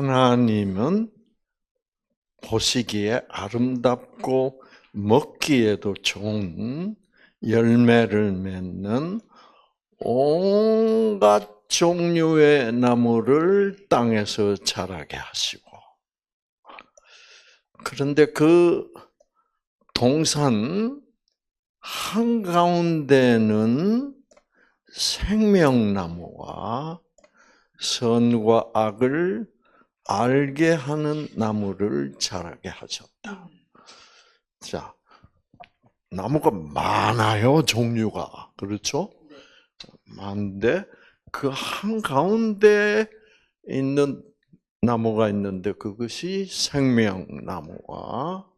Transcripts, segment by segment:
하나님은 보시기에 아름답고 먹기에도 좋은 열매를 맺는 온갖 종류의 나무를 땅에서 자라게 하시고, 그런데 그 동산 한가운데는 생명나무와 선과 악을 알게 하는 나무를 자라게 하셨다. 자, 나무가 많아요, 종류가. 그렇죠? 많은데 그 한가운데 있는 나무가 있는데 그것이 생명나무와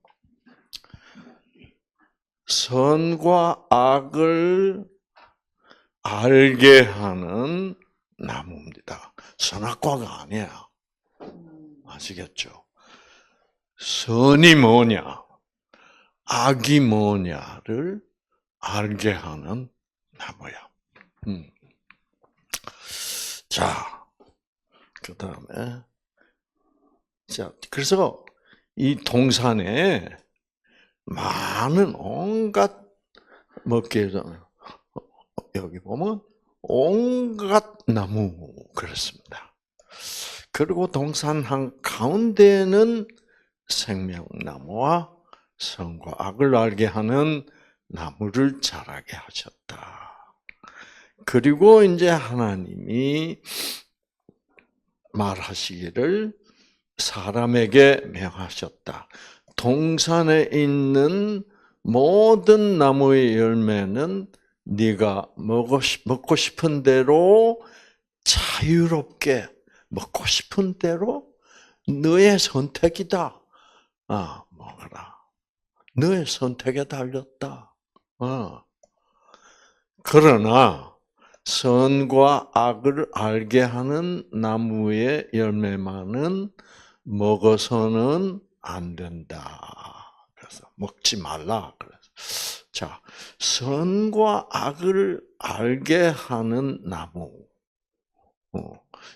선과 악을 알게 하는 나무입니다. 선악과가 아니야. 아시겠죠? 선이 뭐냐, 악이 뭐냐를 알게 하는 나무야. 자, 그 다음에, 자, 그래서 이 동산에 많은 온갖 먹기에, 여기 보면 온갖 나무 그렇습니다. 그리고 동산 한 가운데는 생명나무와 선과 악을 알게 하는 나무를 자라게 하셨다. 그리고 이제 하나님이 말하시기를 사람에게 명하셨다. 동산에 있는 모든 나무의 열매는 네가 먹고 싶은 대로 자유롭게 먹고 싶은 대로 너의 선택이다. 먹어라. 너의 선택에 달렸다. 그러나 선과 악을 알게 하는 나무의 열매만은 먹어서는 안 된다. 그래서 먹지 말라. 그래서 자, 선과 악을 알게 하는 나무.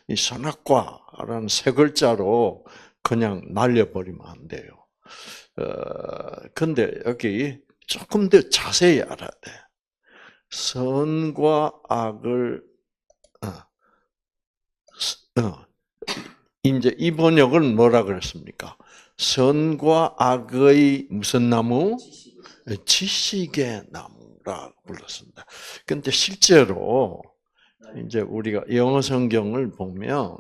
이 선악과라는 세 글자로 그냥 날려버리면 안 돼요. 근데 여기 조금 더 자세히 알아야 돼. 선과 악을, 이제 이 번역은 뭐라 그랬습니까? 선과 악의 무슨 나무? 지식의 나무라 불렀습니다. 근데 실제로 이제 우리가 영어 성경을 보면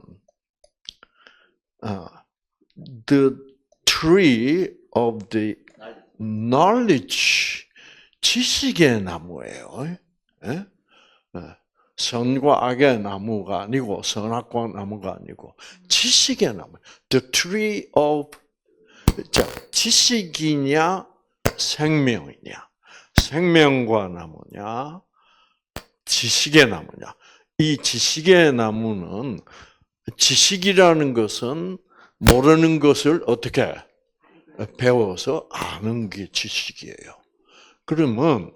the tree of the knowledge, 지식의 나무예요. 예? 선과 악의 나무가 아니고 선악과 나무가 아니고 지식의 나무. The tree of, 자, 지식이냐 생명이냐, 생명과 나무냐 지식의 나무냐. 이 지식의 나무는, 지식이라는 것은 모르는 것을 어떻게 배워서 아는 게 지식이에요. 그러면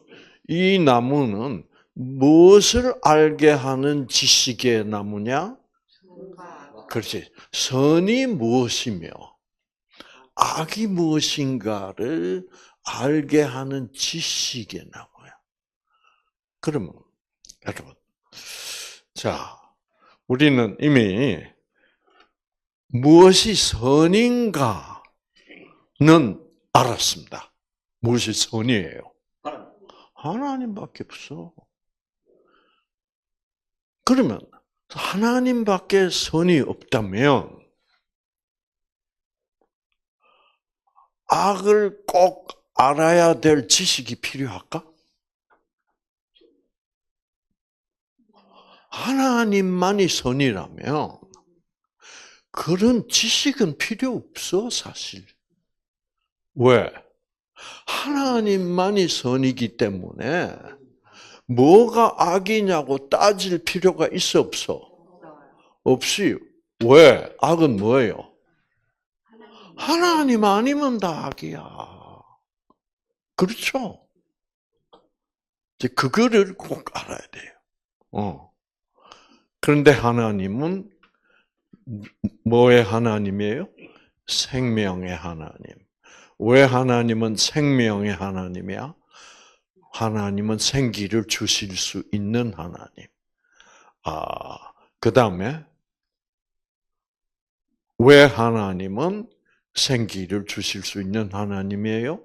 이 나무는 무엇을 알게 하는 지식의 나무냐? 그렇지. 선이 무엇이며 악이 무엇인가를 알게 하는 지식의 나무야. 그러면 여러분, 자, 우리는 이미 무엇이 선인가는 알았습니다. 무엇이 선이에요? 하나님밖에 없어. 그러면 하나님밖에 선이 없다면 악을 꼭 알아야 될 지식이 필요할까? 하나님만이 선이라면 그런 지식은 필요 없어, 사실. 왜? 하나님만이 선이기 때문에 뭐가 악이냐고 따질 필요가 있어, 없어? 없이. 왜? 악은 뭐예요? 하나님 아니면 다 악이야. 그렇죠? 이제 그거를 꼭 알아야 돼요. 그런데 하나님은 뭐의 하나님이에요? 생명의 하나님. 왜 하나님은 생명의 하나님이야? 하나님은 생기를 주실 수 있는 하나님. 그 다음에 왜 하나님은 생기를 주실 수 있는 하나님이에요?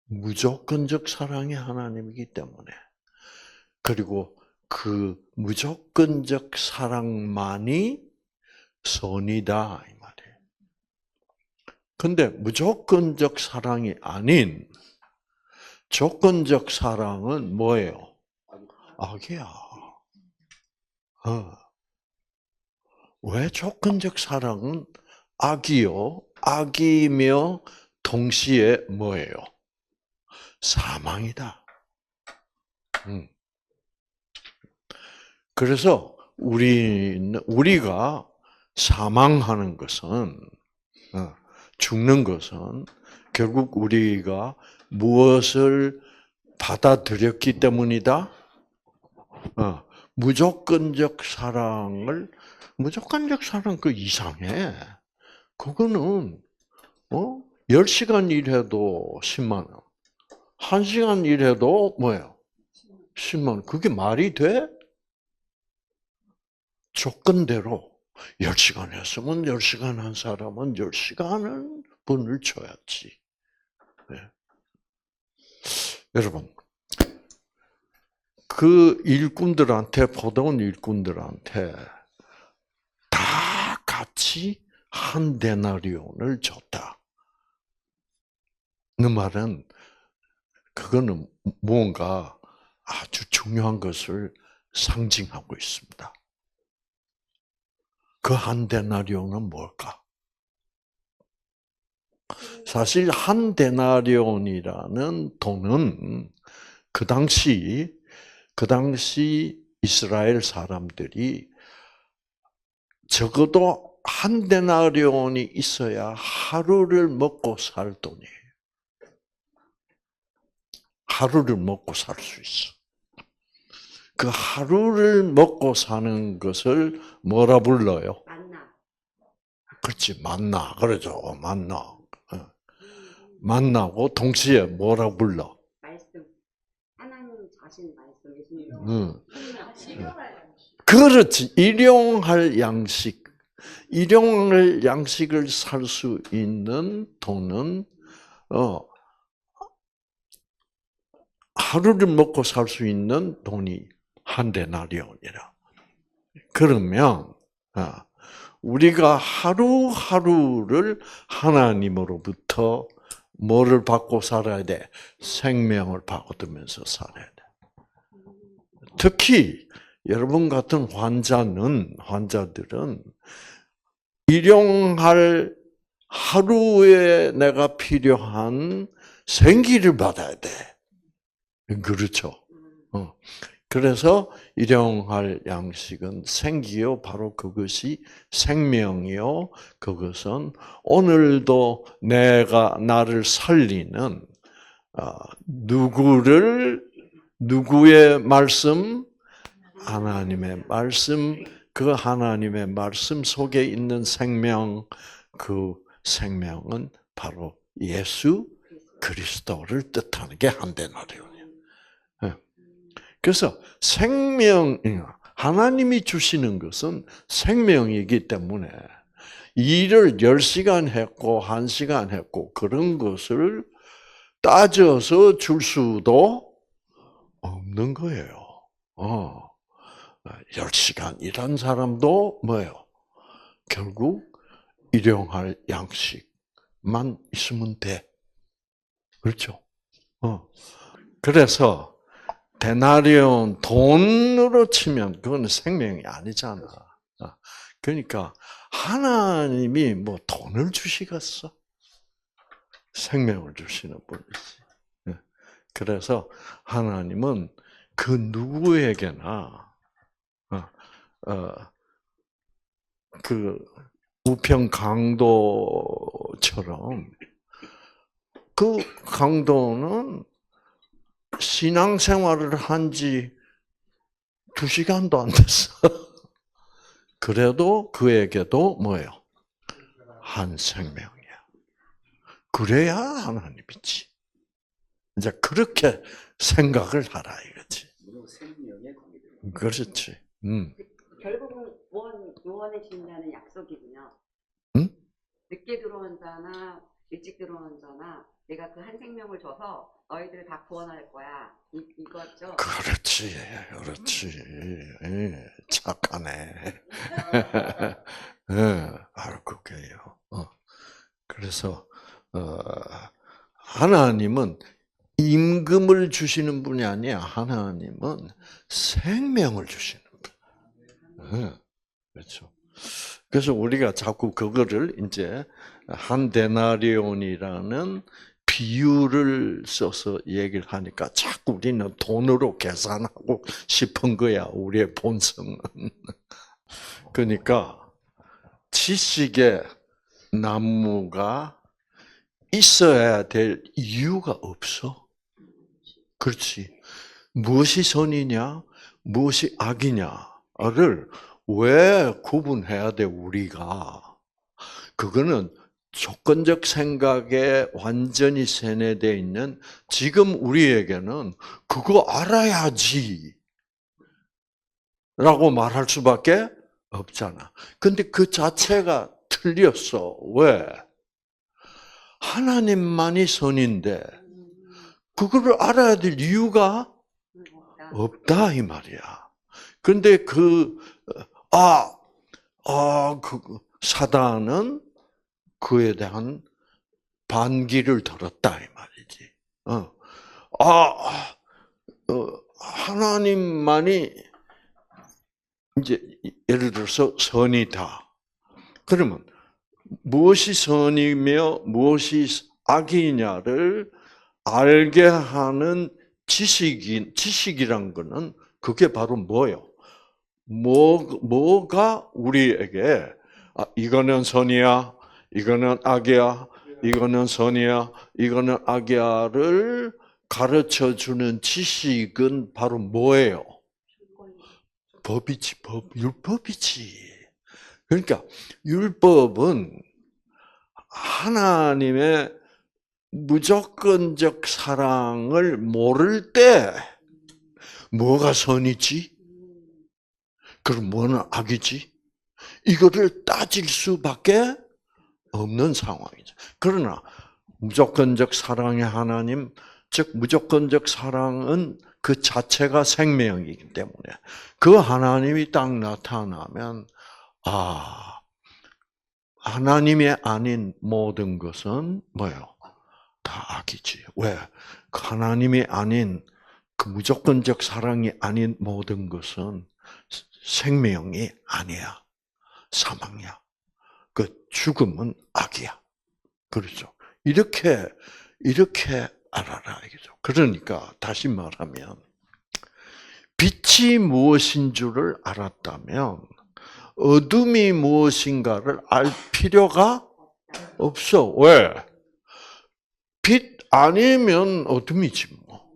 무조건적 사랑의 하나님이기 때문에. 그리고 그 무조건적 사랑만이 선이다 이 말이에요. 근데 무조건적 사랑이 아닌 조건적 사랑은 뭐예요? 악이야. 왜 조건적 사랑은 악이요? 악이며 동시에 뭐예요? 사망이다. 그래서 우리가 사망하는 것은, 죽는 것은 결국 우리가 무엇을 받아들였기 때문이다? 무조건적 사랑 그 이상해. 그거는, 10시간 일해도 10만 원. 1시간 일해도 뭐예요? 10만 원. 그게 말이 돼? 조건대로 10시간 했으면 10시간 한 사람은 10시간은 분을 줘야지. 네. 여러분, 그 일꾼들한테, 포도원 일꾼들한테 다 같이 한 데나리온을 줬다. 그 말은 그거는 무언가 아주 중요한 것을 상징하고 있습니다. 그 한 데나리온은 뭘까? 사실 한 데나리온이라는 돈은 그 당시 이스라엘 사람들이 적어도 한 데나리온이 있어야 하루를 먹고 살 돈이에요. 하루를 먹고 살 수 있어. 그 하루를 먹고 사는 것을 뭐라 불러요? 만나. 그렇지, 만나. 그러죠, 만나. 만나고 동시에 뭐라 불러? 말씀. 하나님 자신 말씀. 그렇지, 일용할 양식. 일용할 양식을 살 수 있는 돈은 하루를 먹고 살 수 있는 돈이 한 데나리온이라. 그러면 우리가 하루하루를 하나님으로부터 뭐를 받고 살아야 돼? 생명을 받으면서 살아야 돼. 특히 여러분 같은 환자들은 일용할 하루에 내가 필요한 생기를 받아야 돼. 그렇죠. 그래서 일용할 양식은 생기요, 바로 그것이 생명이요, 그것은 오늘도 나를 살리는 누구의 말씀? 하나님의 말씀. 그 하나님의 말씀 속에 있는 생명, 그 생명은 바로 예수 그리스도를 뜻하는 게 한 데나리온이에요. 그래서 하나님이 주시는 것은 생명이기 때문에 일을 10시간 했고 1시간 했고 그런 것을 따져서 줄 수도 없는 거예요. 10시간 일한 사람도 뭐예요? 결국 일용할 양식만 있으면 돼. 그렇죠? 그래서 데나리온 돈으로 치면 그거는 생명이 아니잖아. 그러니까 하나님이 뭐 돈을 주시겠어? 생명을 주시는 분이지. 그래서 하나님은 그 누구에게나 그 우편 강도처럼 그 강도는 신앙생활을 한 지 2시간도 안 됐어. 그래도 그에게도 뭐예요? 한 생명이야. 그래야 하나님이지. 이제 그렇게 생각을 하라 이거지. 생명의 관계들. 그렇지. 결국은 구원해준다는 약속이군요. 응? 늦게 들어온 자나 일찍 들어온 자나 내가 그 한 생명을 줘서 너희들 다 구원할 거야. 이거죠. 그렇지. 예, 착하네. 예, 바로 그게요. 그래서 하나님은 임금을 주시는 분이 아니야. 하나님은 생명을 주시는 분. 예, 그렇죠. 그래서 우리가 자꾸 그거를 이제 한 데나리온이라는 비유를 써서 얘기를 하니까 자꾸 우리는 돈으로 계산하고 싶은 거야. 우리의 본성은. 그러니까 지식의 나무가 있어야 될 이유가 없어. 그렇지. 무엇이 선이냐, 무엇이 악이냐를 왜 구분해야 돼, 우리가? 그거는 조건적 생각에 완전히 세뇌되어 있는 지금 우리에게는 그거 알아야지 라고 말할 수밖에 없잖아. 근데 그 자체가 틀렸어. 왜? 하나님만이 선인데 그거를 알아야 될 이유가 없다 이 말이야. 그런데 그 사단은 그에 대한 반기를 들었다 이 말이지. 하나님만이 이제 예를 들어서 선이다. 그러면 무엇이 선이며 무엇이 악이냐를 알게 하는 지식이란 거는 그게 바로 뭐요? 뭐가 우리에게 이거는 선이야, 이거는 악이야, 이거는 선이야, 이거는 악이야를 가르쳐 주는 지식은 바로 뭐예요? 법이지, 율법이지. 그러니까 율법은 하나님의 무조건적 사랑을 모를 때 뭐가 선이지? 그럼 뭐는 악이지? 이거를 따질 수밖에 없는 상황이죠. 그러나 무조건적 사랑의 하나님, 즉 무조건적 사랑은 그 자체가 생명이기 때문에 그 하나님이 딱 나타나면 하나님이 아닌 모든 것은 뭐예요? 다 악이지. 왜? 하나님이 아닌 그 무조건적 사랑이 아닌 모든 것은 생명이 아니야. 사망이야. 그 죽음은 악이야. 그렇죠. 이렇게 알아라 이거죠. 그러니까 다시 말하면 빛이 무엇인 줄을 알았다면 어둠이 무엇인가를 알 필요가 없어. 왜? 빛 아니면 어둠이지 뭐.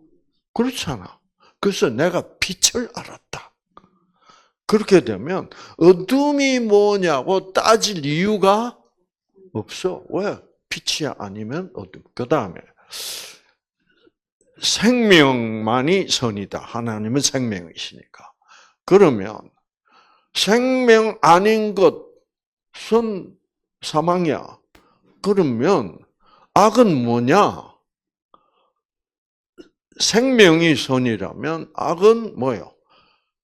그렇잖아. 그래서 내가 빛을 알았다. 그렇게 되면 어둠이 뭐냐고 따질 이유가 없어. 왜? 빛이 아니면 어둠. 그 다음에 생명만이 선이다. 하나님은 생명이시니까. 그러면 생명 아닌 것은 사망이야. 그러면 악은 뭐냐? 생명이 선이라면 악은 뭐예요?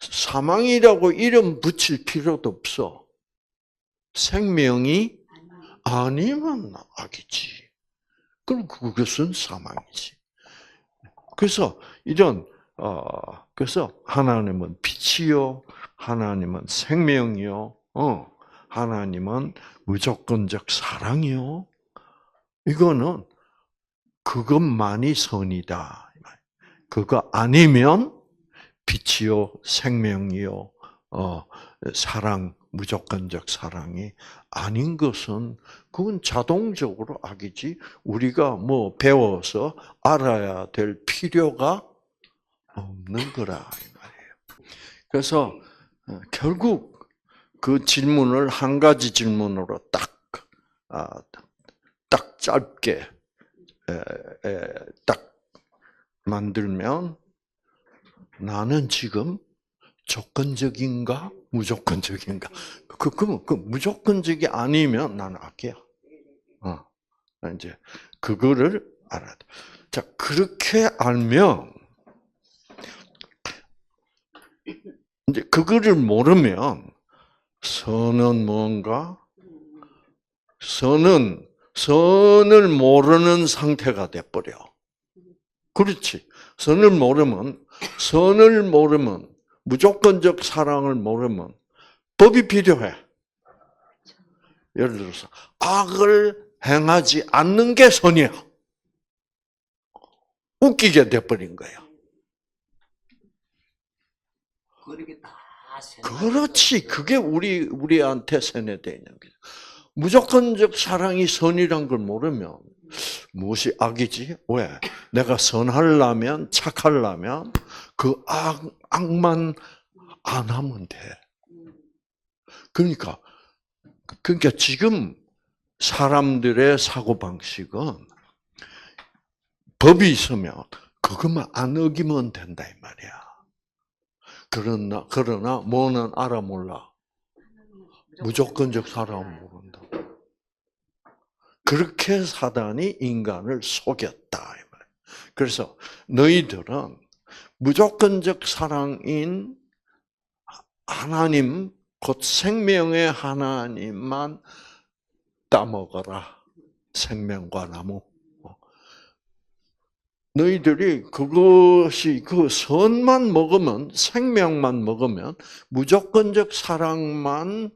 사망이라고 이름 붙일 필요도 없어. 생명이 아니면 악이지. 그럼 그것은 사망이지. 그래서 그래서 하나님은 빛이요, 하나님은 생명이요, 하나님은 무조건적 사랑이요. 이거는 그것만이 선이다. 그거 아니면 빛이요, 생명이요, 사랑, 무조건적 사랑이 아닌 것은 그건 자동적으로 악이지 우리가 뭐 배워서 알아야 될 필요가 없는 거라 이 말이에요. 그래서 결국 그 질문을 한 가지 질문으로 딱 짧게 딱 만들면 나는 지금 조건적인가 무조건적인가? 그 무조건적이 아니면 나는 악이야. 이제 그거를 알아야 돼. 자, 그렇게 알면 이제 그거를 모르면 선은 뭔가? 선을 모르는 상태가 돼 버려. 그렇지. 선을 모르면 무조건적 사랑을 모르면 법이 필요해. 예를 들어서 악을 행하지 않는 게 선이야. 웃기게 돼버린 거야. 그렇게 다 그렇지. 그게 우리한테 세뇌되어 있는 거죠. 무조건적 사랑이 선이란 걸 모르면 무엇이 악이지? 왜? 내가 선하려면, 착하려면 그 악만 안 하면 돼. 그러니까 지금 사람들의 사고방식은 법이 있으면 그것만 안 어기면 된다 이 말이야. 그러나 뭐는 알아 몰라. 무조건적 사랑은 모른다. 그렇게 사단이 인간을 속였다 이 말이야. 그래서 너희들은 무조건적 사랑인 하나님, 곧 생명의 하나님만 따먹어라. 생명과 나무. 너희들이 그것이 그 선만 먹으면, 생명만 먹으면, 무조건적 사랑만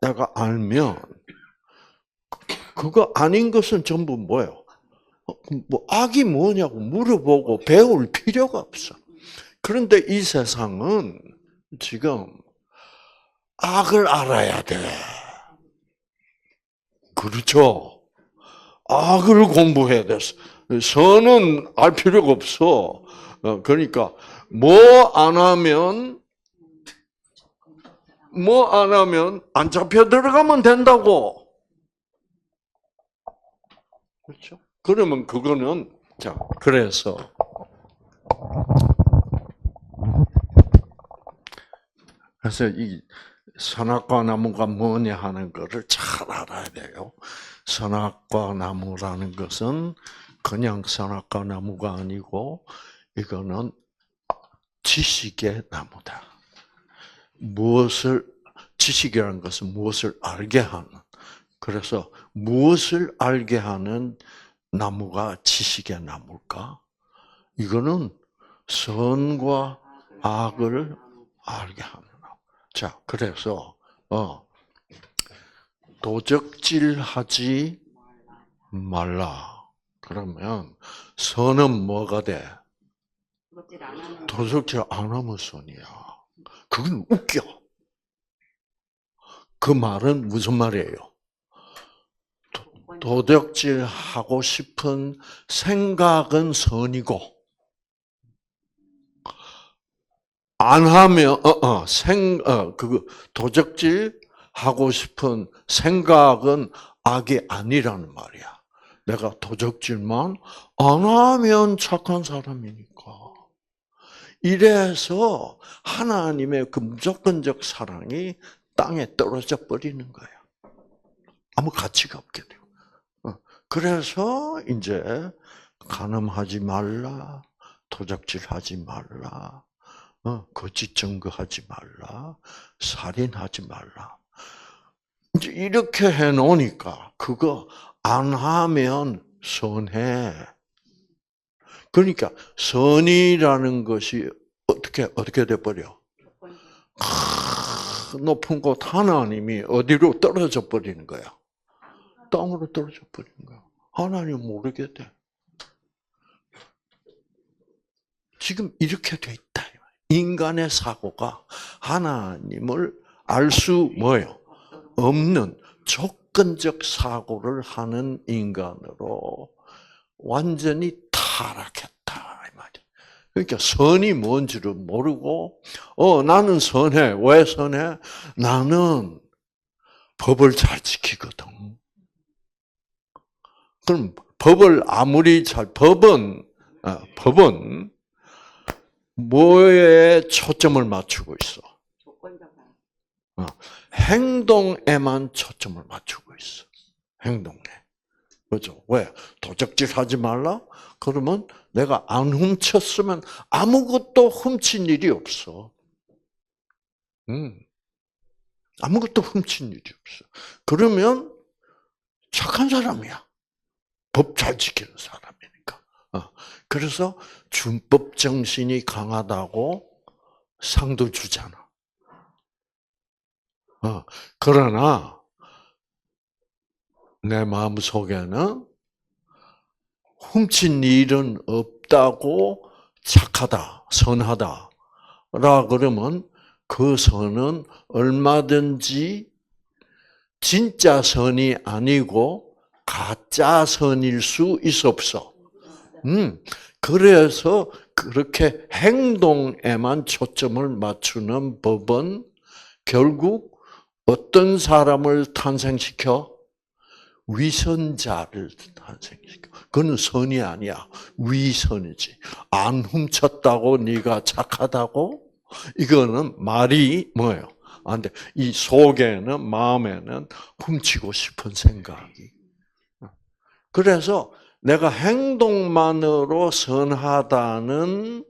내가 알면, 그거 아닌 것은 전부 뭐예요? 뭐 악이 뭐냐고 물어보고 배울 필요가 없어. 그런데 이 세상은 지금 악을 알아야 돼. 그렇죠? 악을 공부해야 돼. 선은 알 필요가 없어. 그러니까 뭐 안 하면 안 잡혀 들어가면 된다고. 그렇죠? 그러면 그거는 자, 그래서 이 선악과 나무가 뭐냐 하는 것을 잘 알아야 돼요. 선악과 나무라는 것은 그냥 선악과 나무가 아니고 이거는 지식의 나무다. 지식이라는 것은 무엇을 알게 하는. 그래서 무엇을 알게 하는 나무가 지식의 나무일까? 이거는 선과 악을 알게 하는 나무. 자, 그래서 도적질하지 말라. 그러면 선은 뭐가 돼? 도적질 안 하면 선이야. 그건 웃겨. 그 말은 무슨 말이에요? 도적질하고 싶은 생각은 선이고 안 하면 도적질하고 싶은 생각은 악이 아니라는 말이야. 내가 도적질만 안 하면 착한 사람이니까. 이래서 하나님의 그 무조건적 사랑이 땅에 떨어져 버리는 거야. 아무 가치가 없게 돼요. 그래서 이제 간음하지 말라, 도적질하지 말라, 거짓 증거하지 말라, 살인하지 말라. 이제 이렇게 해놓으니까 그거 안 하면 선해. 그러니까 선이라는 것이 어떻게 돼버려? 높은 곳 하나님이 어디로 떨어져 버리는 거야? 땅으로 떨어져 버리는 거야. 하나님 모르게 돼. 지금 이렇게 돼 있다. 인간의 사고가 하나님을 알 수 뭐예요? 없는 조건적 사고를 하는 인간으로 완전히 타락했다 이 말이야. 그러니까 선이 뭔지를 모르고, 나는 선해. 왜 선해? 나는 법을 잘 지키거든. 그럼 법을 아무리 법은 뭐에 초점을 맞추고 있어? 조건적이야. 행동에만 초점을 맞추고 있어. 행동에. 그렇죠? 왜? 도적질 하지 말라? 그러면 내가 안 훔쳤으면 아무것도 훔친 일이 없어. 아무것도 훔친 일이 없어. 그러면 착한 사람이야. 법 잘 지키는 사람이니까. 그래서 준법 정신이 강하다고 상도 주잖아. 그러나 내 마음 속에는 훔친 일은 없다고 착하다, 선하다. 라 그러면 그 선은 얼마든지 진짜 선이 아니고 가짜 선일 수 있어 없어. 그래서 그렇게 행동에만 초점을 맞추는 법은 결국 어떤 사람을 탄생시켜? 위선자를 탄생시켜. 그건 선이 아니야. 위선이지. 안 훔쳤다고 네가 착하다고? 이거는 말이 뭐예요? 안 돼. 이 속에는, 마음에는 훔치고 싶은 생각이. 그래서 내가 행동만으로 선하다는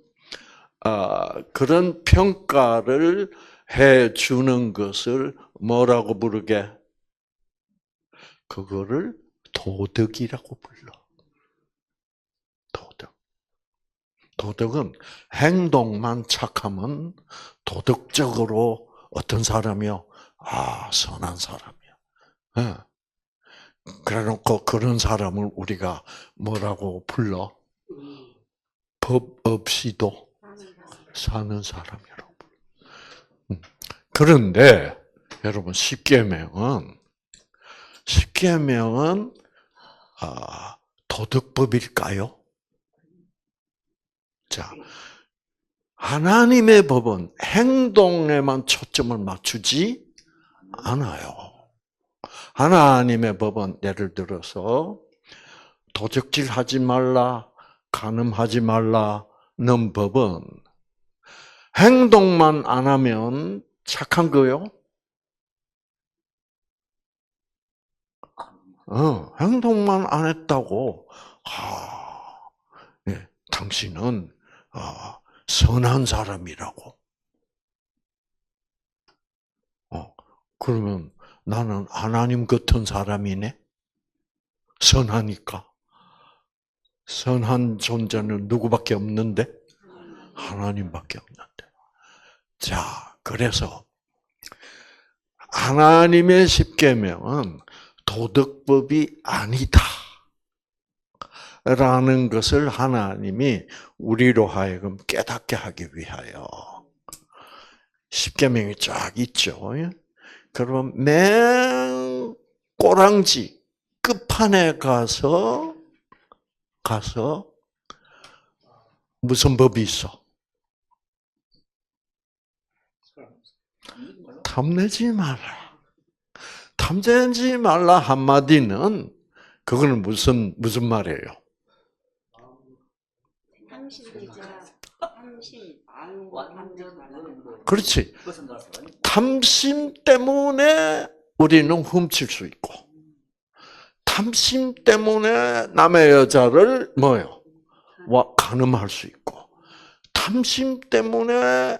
그런 평가를 해 주는 것을 뭐라고 부르게? 그거를 도덕이라고 불러. 도덕. 도덕은 행동만 착하면 도덕적으로 어떤 사람이요? 선한 사람이야. 네. 그래놓고 그런 사람을 우리가 뭐라고 불러? 법 없이도 사는 사람이라고. 그런데 여러분 십계명은 도덕법일까요? 자, 하나님의 법은 행동에만 초점을 맞추지 않아요. 하나님의 법은 예를 들어서 도적질하지 말라, 간음하지 말라는 법은 행동만 안 하면 착한 거요? 행동만 안 했다고, 당신은 선한 사람이라고. 그러면 나는 하나님 같은 사람이네? 선하니까. 선한 존재는 누구밖에 없는데? 하나님밖에 없는데. 자, 그래서 하나님의 십계명은 도덕법이 아니다. 라는 것을 하나님이 우리로 하여금 깨닫게 하기 위하여 십계명이 쫙 있죠. 그러면 맨 꼬랑지 끝판에 가서 무슨 법이 있어? 탐내지 마라. 탐내지 말라 한마디는 그거는 무슨 말이에요? 그렇지. 탐심 때문에 우리는 훔칠 수 있고, 탐심 때문에 남의 여자를 간음할 수 있고, 탐심 때문에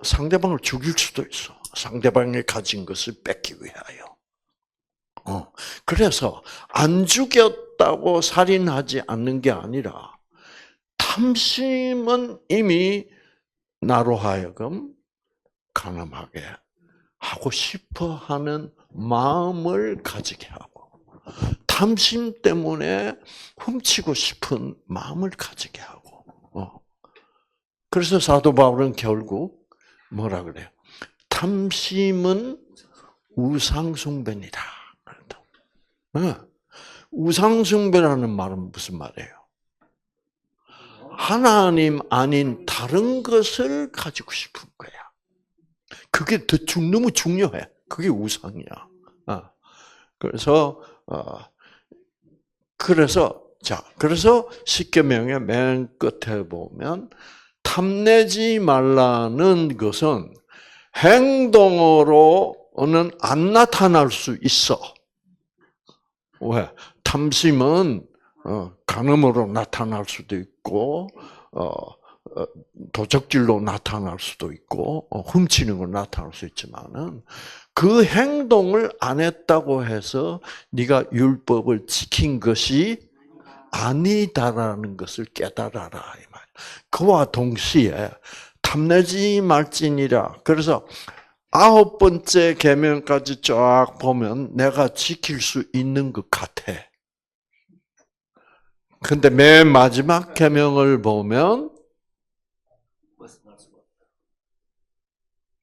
상대방을 죽일 수도 있어. 상대방이 가진 것을 뺏기 위하여. 그래서 안 죽였다고 살인하지 않는 게 아니라 탐심은 이미 나로 하여금 간음하게 하고 싶어 하는 마음을 가지게 하고, 탐심 때문에 훔치고 싶은 마음을 가지게 하고. 그래서 사도 바울은 결국 뭐라 그래요? 탐심은 우상숭배니다. 우상숭배라는 말은 무슨 말이에요? 하나님 아닌 다른 것을 가지고 싶은 거야. 그게 너무 중요해. 그게 우상이야. 그래서 그래서 십계명의 맨 끝에 보면 탐내지 말라는 것은 행동으로는 안 나타날 수 있어. 왜? 탐심은 간음으로 나타날 수도 있고, 도적질로 나타날 수도 있고, 훔치는 걸 나타날 수 있지만은 그 행동을 안 했다고 해서 네가 율법을 지킨 것이 아니다라는 것을 깨달아라 이 말. 그와 동시에 탐내지 말지니라. 그래서 9번째 계명까지 쫙 보면 내가 지킬 수 있는 것 같아. 근데 맨 마지막 계명을 보면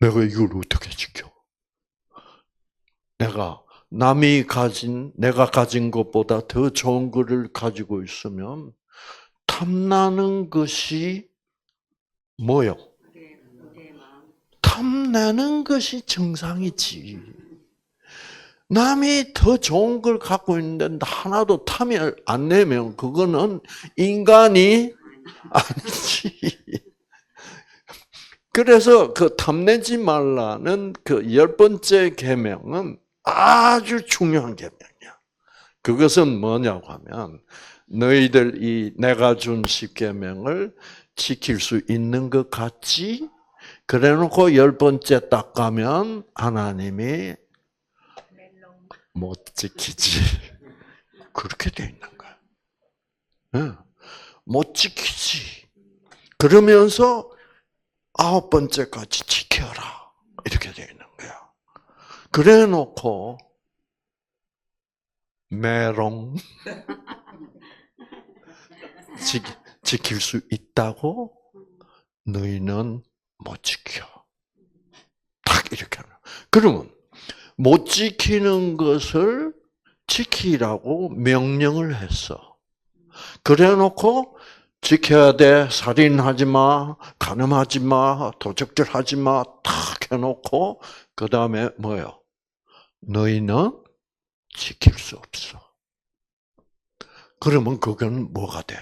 내가 이걸 어떻게 지켜? 내가 가진 것보다 더 좋은 것을 가지고 있으면 탐나는 것이 뭐요? 탐내는 것이 정상이지. 남이 더 좋은 걸 갖고 있는데 하나도 탐이 안 내면 그거는 인간이 아니지. 그래서 그 탐내지 말라는 그 10번째 계명은 아주 중요한 계명이야. 그것은 뭐냐고 하면 너희들 내가 준 10계명을 지킬 수 있는 것 같지? 그래놓고 10번째 딱 가면 하나님이 못 지키지. 그렇게 돼 있는 거야. 못 지키지. 그러면서 9번째까지 지켜라. 이렇게 돼 있는 거야. 그래 놓고 메롱 지킬 수 있다고 너희는 못 지켜. 딱 이렇게 하는. 그러면 못 지키는 것을 지키라고 명령을 했어. 그래 놓고 지켜야 돼. 살인하지 마, 간음하지 마, 도적질하지 마. 탁 해놓고 그 다음에 뭐요? 너희는 지킬 수 없어. 그러면 그건 뭐가 돼?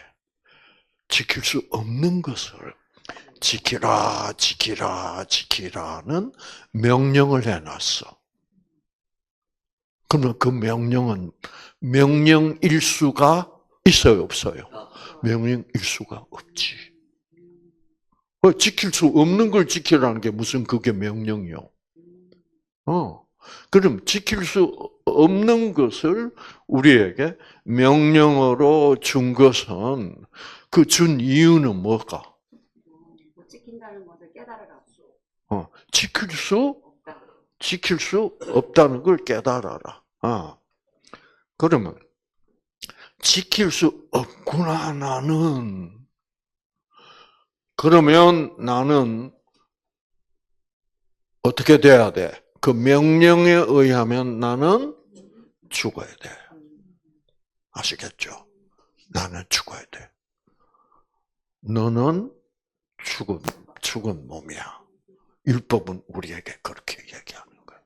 지킬 수 없는 것을 지키라는 명령을 해놨어. 그러면 그 명령은 명령일 수가 있어요, 없어요? 명령일 수가 없지. 지킬 수 없는 걸 지키라는 게 무슨 그게 명령이요? 그럼 지킬 수 없는 것을 우리에게 명령으로 준 것은 그 준 이유는 뭘까? 못 지킨다는 것을 깨달아라. 지킬 수 없다는 걸 깨달아라. 그러면 지킬 수 없구나 나는. 그러면 나는 어떻게 돼야 돼? 그 명령에 의하면 나는 죽어야 돼. 아시겠죠? 나는 죽어야 돼. 너는 죽은 몸이야. 율법은 우리에게 그렇게 얘기하는 거야.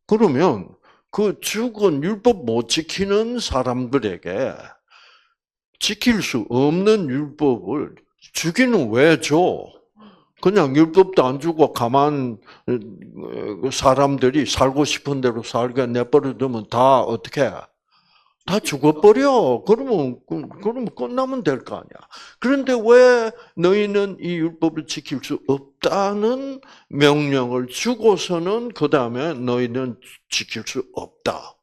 그러면 그 죽은 율법 못 지키는 사람들에게 지킬 수 없는 율법을 주기는 왜 줘? 그냥 율법도 안 주고 가만 사람들이 살고 싶은 대로 살게 내버려 두면 다 어떻게 해? 다 죽어버려. 그러면 끝나면 될 거 아니야. 그런데 왜 너희는 이 율법을 지킬 수 없다는 명령을 주고서는 그 다음에 너희는 지킬 수 없다.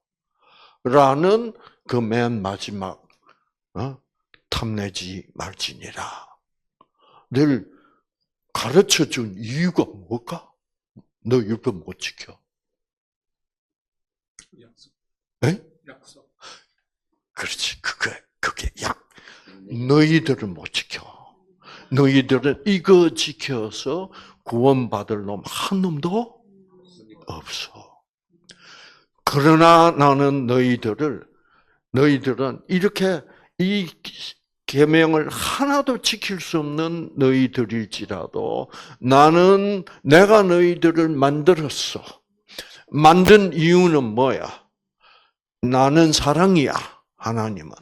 라는 그 맨 마지막 탐내지 말지니라. 늘 가르쳐 준 이유가 뭘까? 너 율법 못 지켜. 약속. 그렇지. 그게 너희들은 못 지켜. 너희들은 이거 지켜서 구원받을 놈 한 놈도 없어. 그러나 나는 너희들을 너희들은 이렇게 이 계명을 하나도 지킬 수 없는 너희들일지라도 나는 내가 너희들을 만들었어. 만든 이유는 뭐야? 나는 사랑이야. 하나님은.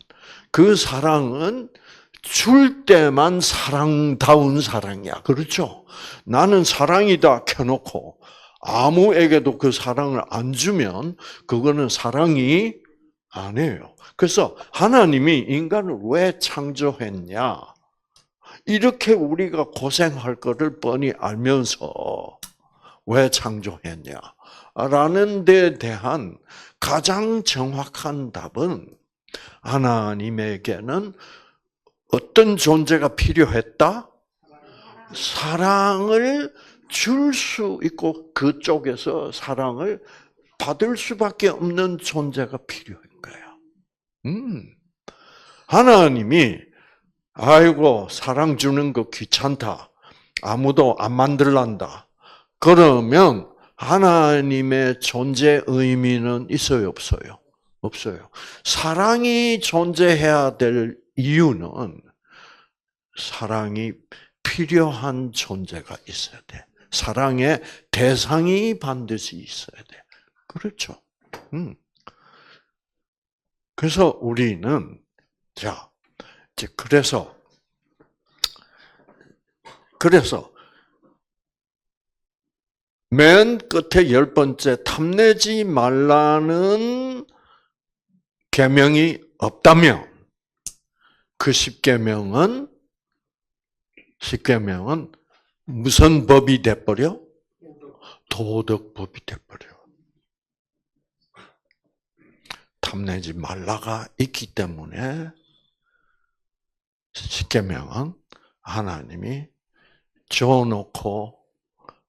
그 사랑은 줄 때만 사랑다운 사랑이야. 그렇죠? 나는 사랑이다 켜놓고 아무에게도 그 사랑을 안 주면 그거는 사랑이 아니에요. 그래서 하나님이 인간을 왜 창조했냐? 이렇게 우리가 고생할 거를 뻔히 알면서 왜 창조했냐? 라는 데 대한 가장 정확한 답은 하나님에게는 어떤 존재가 필요했다? 사랑을 줄 수 있고 그쪽에서 사랑을 받을 수밖에 없는 존재가 필요한 거예요. 하나님이 아이고 사랑 주는 거 귀찮다. 아무도 안 만들란다. 그러면 하나님의 존재 의미는 있어요, 없어요? 없어요. 사랑이 존재해야 될 이유는 사랑이 필요한 존재가 있어야 돼. 사랑의 대상이 반드시 있어야 돼. 그렇죠. 그래서 우리는 자 이제 그래서 맨 끝에 10번째 탐내지 말라는 계명이 없다면 그 10계명은 무슨 법이 돼버려? 도덕법이 돼버려. 탐내지 말라가 있기 때문에 10계명은 하나님이 줘놓고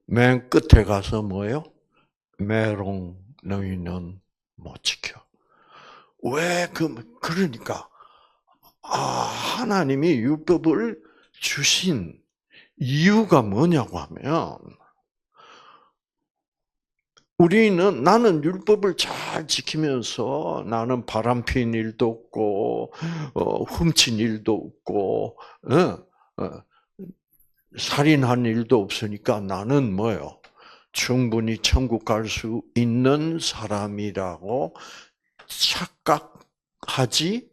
맨 끝에 가서 뭐예요? 메롱 너희는 못 지켜. 왜 그러니까 하나님이 율법을 주신 이유가 뭐냐고 하면 나는 율법을 잘 지키면서 나는 바람핀 일도 없고 훔친 일도 없고 살인한 일도 없으니까 나는 뭐예요? 충분히 천국 갈 수 있는 사람이라고 착각하지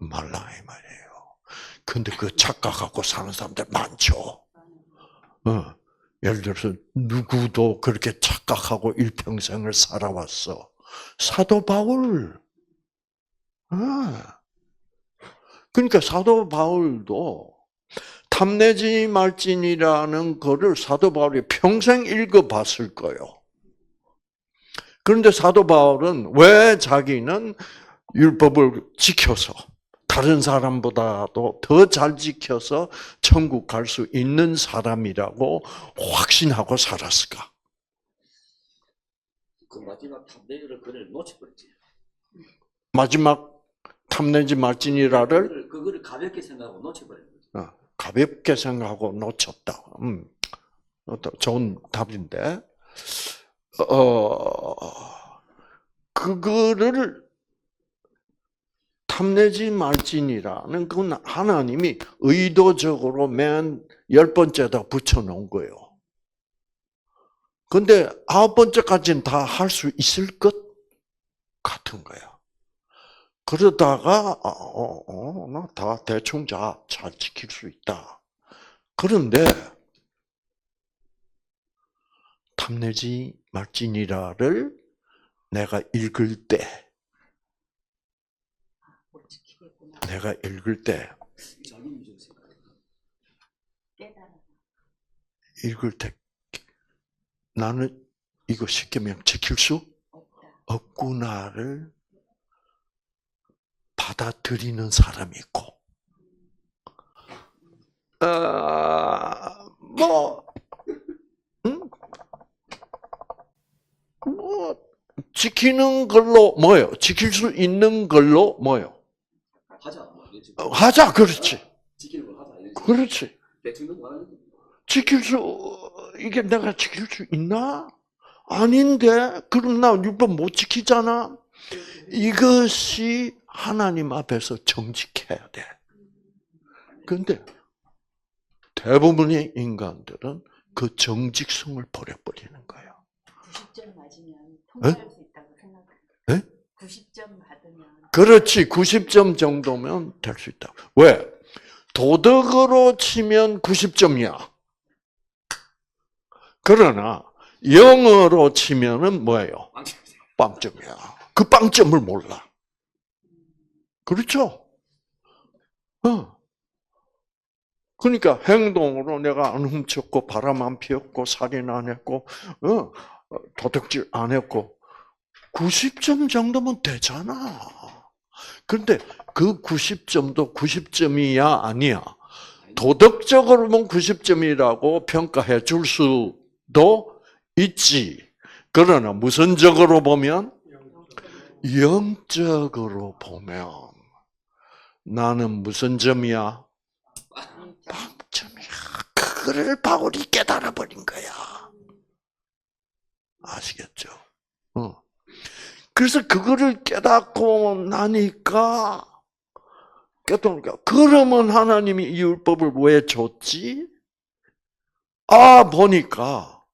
말라 이 말이에요. 근데 그 착각하고 사는 사람들 많죠. 예를 들어서 누구도 그렇게 착각하고 일평생을 살아왔어. 사도 바울. 그러니까 사도 바울도 탐내지 말지니라는 거를 사도 바울이 평생 읽어봤을 거예요. 그런데 사도 바울은 왜 자기는 율법을 지켜서 다른 사람보다도 더 잘 지켜서 천국 갈 수 있는 사람이라고 확신하고 살았을까? 그 마지막 탐내기를 그를 놓쳐버렸지. 마지막 탐내지 말지니라를 그거를 가볍게 생각하고 놓쳐버린 거지. 가볍게 생각하고 놓쳤다. 좋은 답인데, 그거를 탐내지 말지니라는 건 하나님이 의도적으로 맨 10번째다 붙여놓은 거예요. 근데 9번째까지는 다 할 수 있을 것 같은 거야. 그러다가 나 다 대충 잘 지킬 수 있다. 그런데 탐내지 말지니라를 내가 읽을 때 나는 이거 10계명 지킬 수 없구나를 받아들이는 사람이 있고, 지키는 걸로 뭐예요? 지킬 수 있는 걸로 뭐예요? 하자, 그렇지. 지키는 걸 하자. 그렇지. 대충 거 하는 이게 내가 지킬 수 있나? 아닌데? 그럼 나 율법 못 지키잖아? 이것이 하나님 앞에서 정직해야 돼. 그런데 대부분의 인간들은 그 정직성을 버려버리는 거예요. 90점 맞으면 통과할 수 있다고 생각합니다. 네? 90점 받으면. 그렇지. 90점 정도면 될 수 있다. 왜? 도덕으로 치면 90점이야. 그러나 영어로 치면은 뭐예요? 빵점이야. 그 빵점을 몰라. 그렇죠? 그러니까 행동으로 내가 안 훔쳤고 바람 안 피웠고 살인 안 했고 도둑질 안 했고 90점 정도면 되잖아. 그런데 그 90점도 90점이야 아니야. 도덕적으로 보면 90점이라고 평가해 줄 수도 있지. 그러나 무선적으로 보면 영적으로 보면 나는 무슨 점이야? 빵점이야. 그거를 바울이 깨달아버린 거야. 아시겠죠? 그래서 그거를 깨닫고 나니까 그러면 하나님이 이 율법을 왜 줬지? 보니까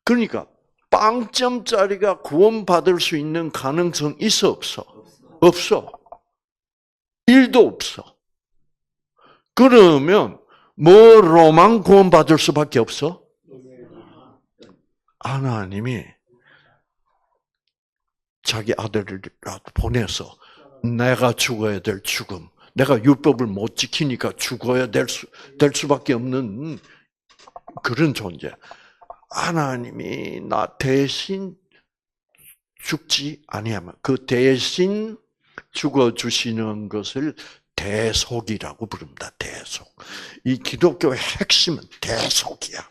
그러니까 빵점짜리가 구원받을 수 있는 가능성 있어 없어? 없어. 1도 없어. 그러면 뭐로만 구원받을 수밖에 없어? 하나님이 자기 아들을 보내서 내가 죽어야 될 죽음, 내가 율법을 못 지키니까 죽어야 될 수밖에 없는 그런 존재. 하나님이 나 대신 죽지 아니하면 그 대신 죽어주시는 것을 대속이라고 부릅니다. 대속. 이 기독교의 핵심은 대속이야.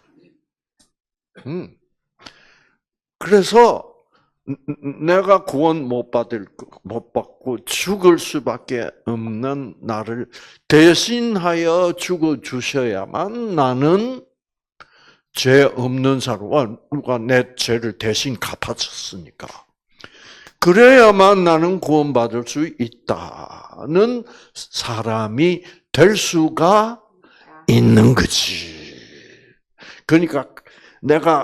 그래서 내가 구원 못 받고 죽을 수밖에 없는 나를 대신하여 죽어 주셔야만 나는 죄 없는 사람, 누가 내 죄를 대신 갚아줬으니까. 그래야만 나는 구원받을 수 있다는 사람이 될 수가 있는 거지. 그러니까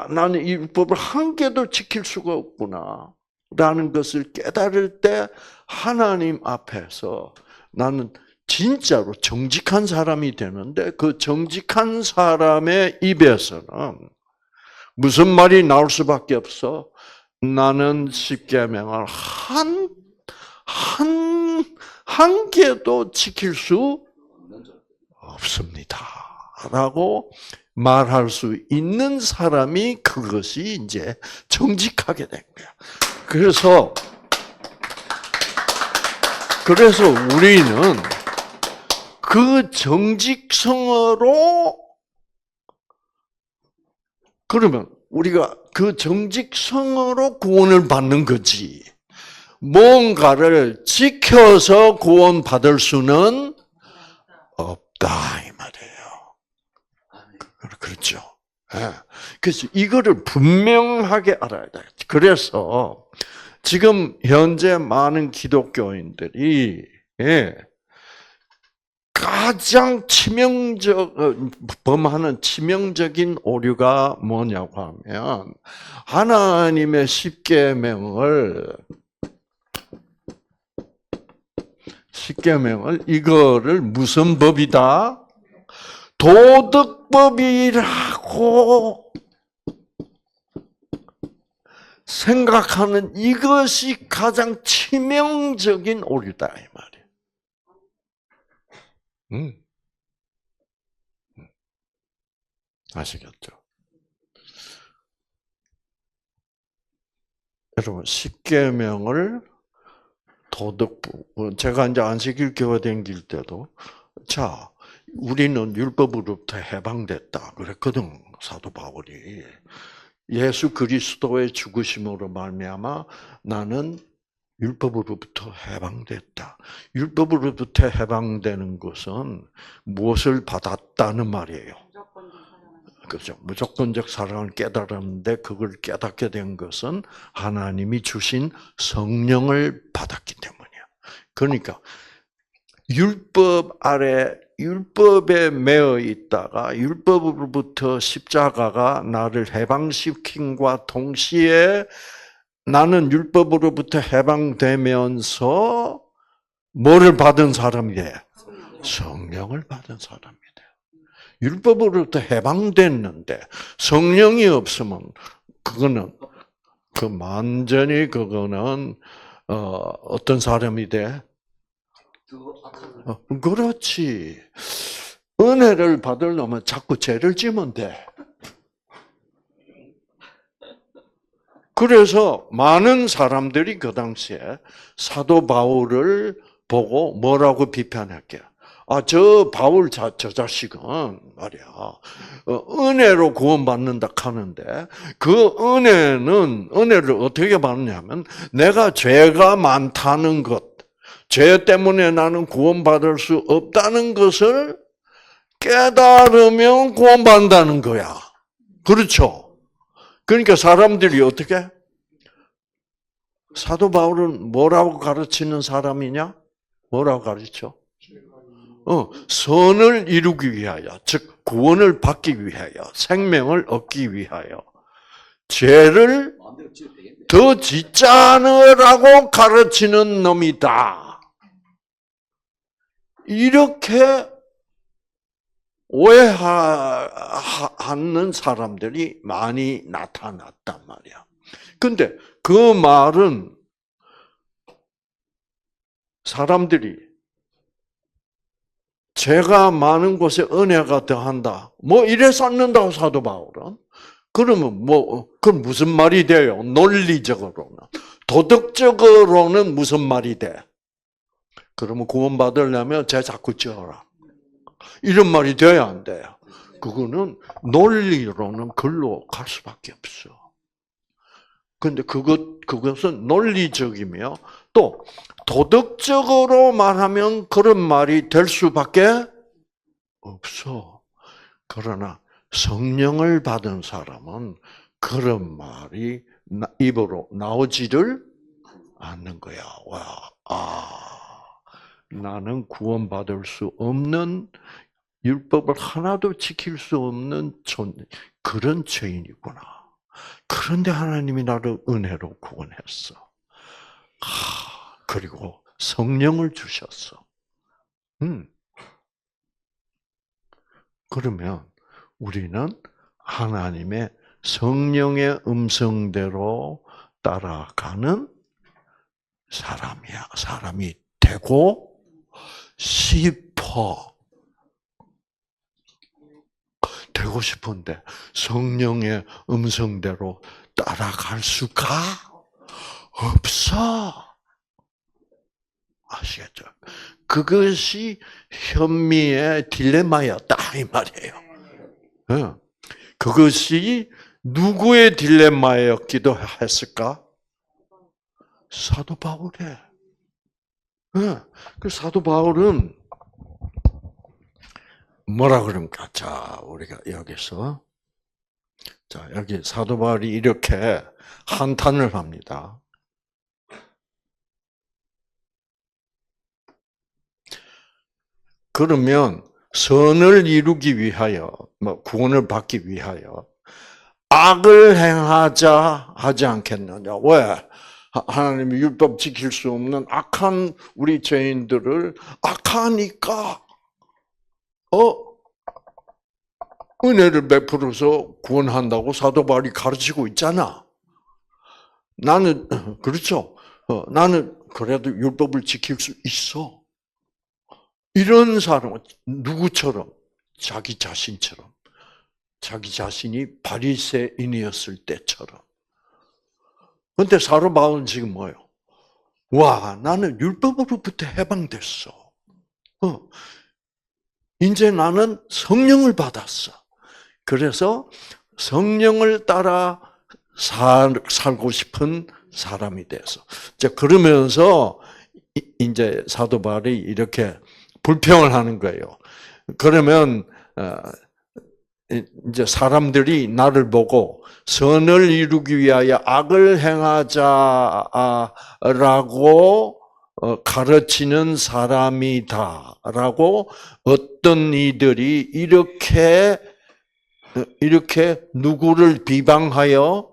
나는 이 율법을 한 개도 지킬 수가 없구나 라는 것을 깨달을 때 하나님 앞에서 나는 진짜로 정직한 사람이 되는데 그 정직한 사람의 입에서는 무슨 말이 나올 수밖에 없어? 나는 십계명을 한 개도 지킬 수 없습니다. 라고 말할 수 있는 사람이 그것이 이제 정직하게 된 거야. 그래서 우리는 그 정직성으로 그러면 우리가 그 정직성으로 구원을 받는 거지. 뭔가를 지켜서 구원받을 수는 없다 이 말이에요. 그렇죠. 그래서 이거를 분명하게 알아야 돼. 그래서 지금 현재 많은 기독교인들이 가장 범하는 치명적인 오류가 뭐냐고 하면 하나님의 십계명을 이거를 무슨 법이다? 도덕법이라고 생각하는 이것이 가장 치명적인 오류다 이 말이에요. 아시겠죠? 여러분, 십계명을 도덕부, 제가 이제 안식일 교회 다닐 때도, 자, 우리는 율법으로부터 해방됐다. 그랬거든, 사도 바울이. 예수 그리스도의 죽으심으로 말미암아 나는 율법으로부터 해방됐다. 율법으로부터 해방되는 것은 무엇을 받았다는 말이에요? 그렇죠. 무조건적 사랑을 깨달았는데 그걸 깨닫게 된 것은 하나님이 주신 성령을 받았기 때문이야. 그러니까 율법 아래 율법에 매여 있다가 율법으로부터 십자가가 나를 해방시킨과 동시에 나는 율법으로부터 해방되면서 뭐를 받은 사람이 돼? 성령을 받은 사람이 돼. 율법으로부터 해방됐는데 성령이 없으면 그거는 완전히 그거는 어떤 사람이 돼? 그렇지. 은혜를 받으려면 자꾸 죄를 지면 돼. 그래서 많은 사람들이 그 당시에 사도 바울을 보고 뭐라고 비판할게요. 저 바울 저 자식은 말이야. 은혜로 구원받는다 하는데 그 은혜를 어떻게 받느냐면 내가 죄가 많다는 것, 죄 때문에 나는 구원받을 수 없다는 것을 깨달으면 구원받는다는 거야. 그렇죠? 그러니까 사람들이 어떻게? 사도 바울은 뭐라고 가르치는 사람이냐? 뭐라고 가르쳐? 선을 이루기 위하여, 즉 구원을 받기 위하여, 생명을 얻기 위하여 죄를 더 짓지 않으라고 가르치는 놈이다. 이렇게 오해하는 사람들이 많이 나타났단 말이야. 근데 그 말은 사람들이 죄가 많은 곳에 은혜가 더한다. 뭐 이래 쌓는다고 사도 바울은. 그러면 그건 무슨 말이 돼요? 논리적으로는. 도덕적으로는 무슨 말이 돼? 그러면 구원받으려면 죄 자꾸 지어라. 이런 말이 돼야 안 돼요. 그거는 논리로는 글로 갈 수밖에 없어. 근데 그것은 논리적이며 또 도덕적으로 말하면 그런 말이 될 수밖에 없어. 그러나 성령을 받은 사람은 그런 말이 입으로 나오지를 않는 거야. 나는 구원받을 수 없는 율법을 하나도 지킬 수 없는 그런 죄인이구나. 그런데 하나님이 나를 은혜로 구원했어. 그리고 성령을 주셨어. 그러면 우리는 하나님의 성령의 음성대로 따라가는 사람이 되고 싶어. 되고 싶은데 성령의 음성대로 따라갈 수가 없어. 아시겠죠? 그것이 현미의 딜레마였다 이 말이에요. 그것이 누구의 딜레마였기도 했을까? 사도 바울의. 그 사도 바울은 뭐라 그럽니까? 자, 우리가 여기서 여기 사도 바울이 이렇게 한탄을 합니다. 그러면 선을 이루기 위하여, 구원을 받기 위하여 악을 행하자 하지 않겠느냐? 왜? 하나님이 율법 지킬 수 없는 악한 우리 죄인들을 악하니까 은혜를 베풀어서 구원한다고 사도 바울이 가르치고 있잖아. 나는 그렇죠. 나는 그래도 율법을 지킬 수 있어. 이런 사람은 누구처럼? 자기 자신처럼. 자기 자신이 바리새인이었을 때처럼. 그런데 사도 바울은 지금 뭐예요? 나는 율법으로부터 해방됐어. 이제 나는 성령을 받았어. 그래서 성령을 따라 살고 싶은 사람이 돼서. 그러면서 이제 사도 바울이 이렇게 불평을 하는 거예요. 그러면 이제 사람들이 나를 보고 선을 이루기 위하여 악을 행하자라고 가르치는 사람이다라고 어떤 이들이 이렇게 누구를 비방하여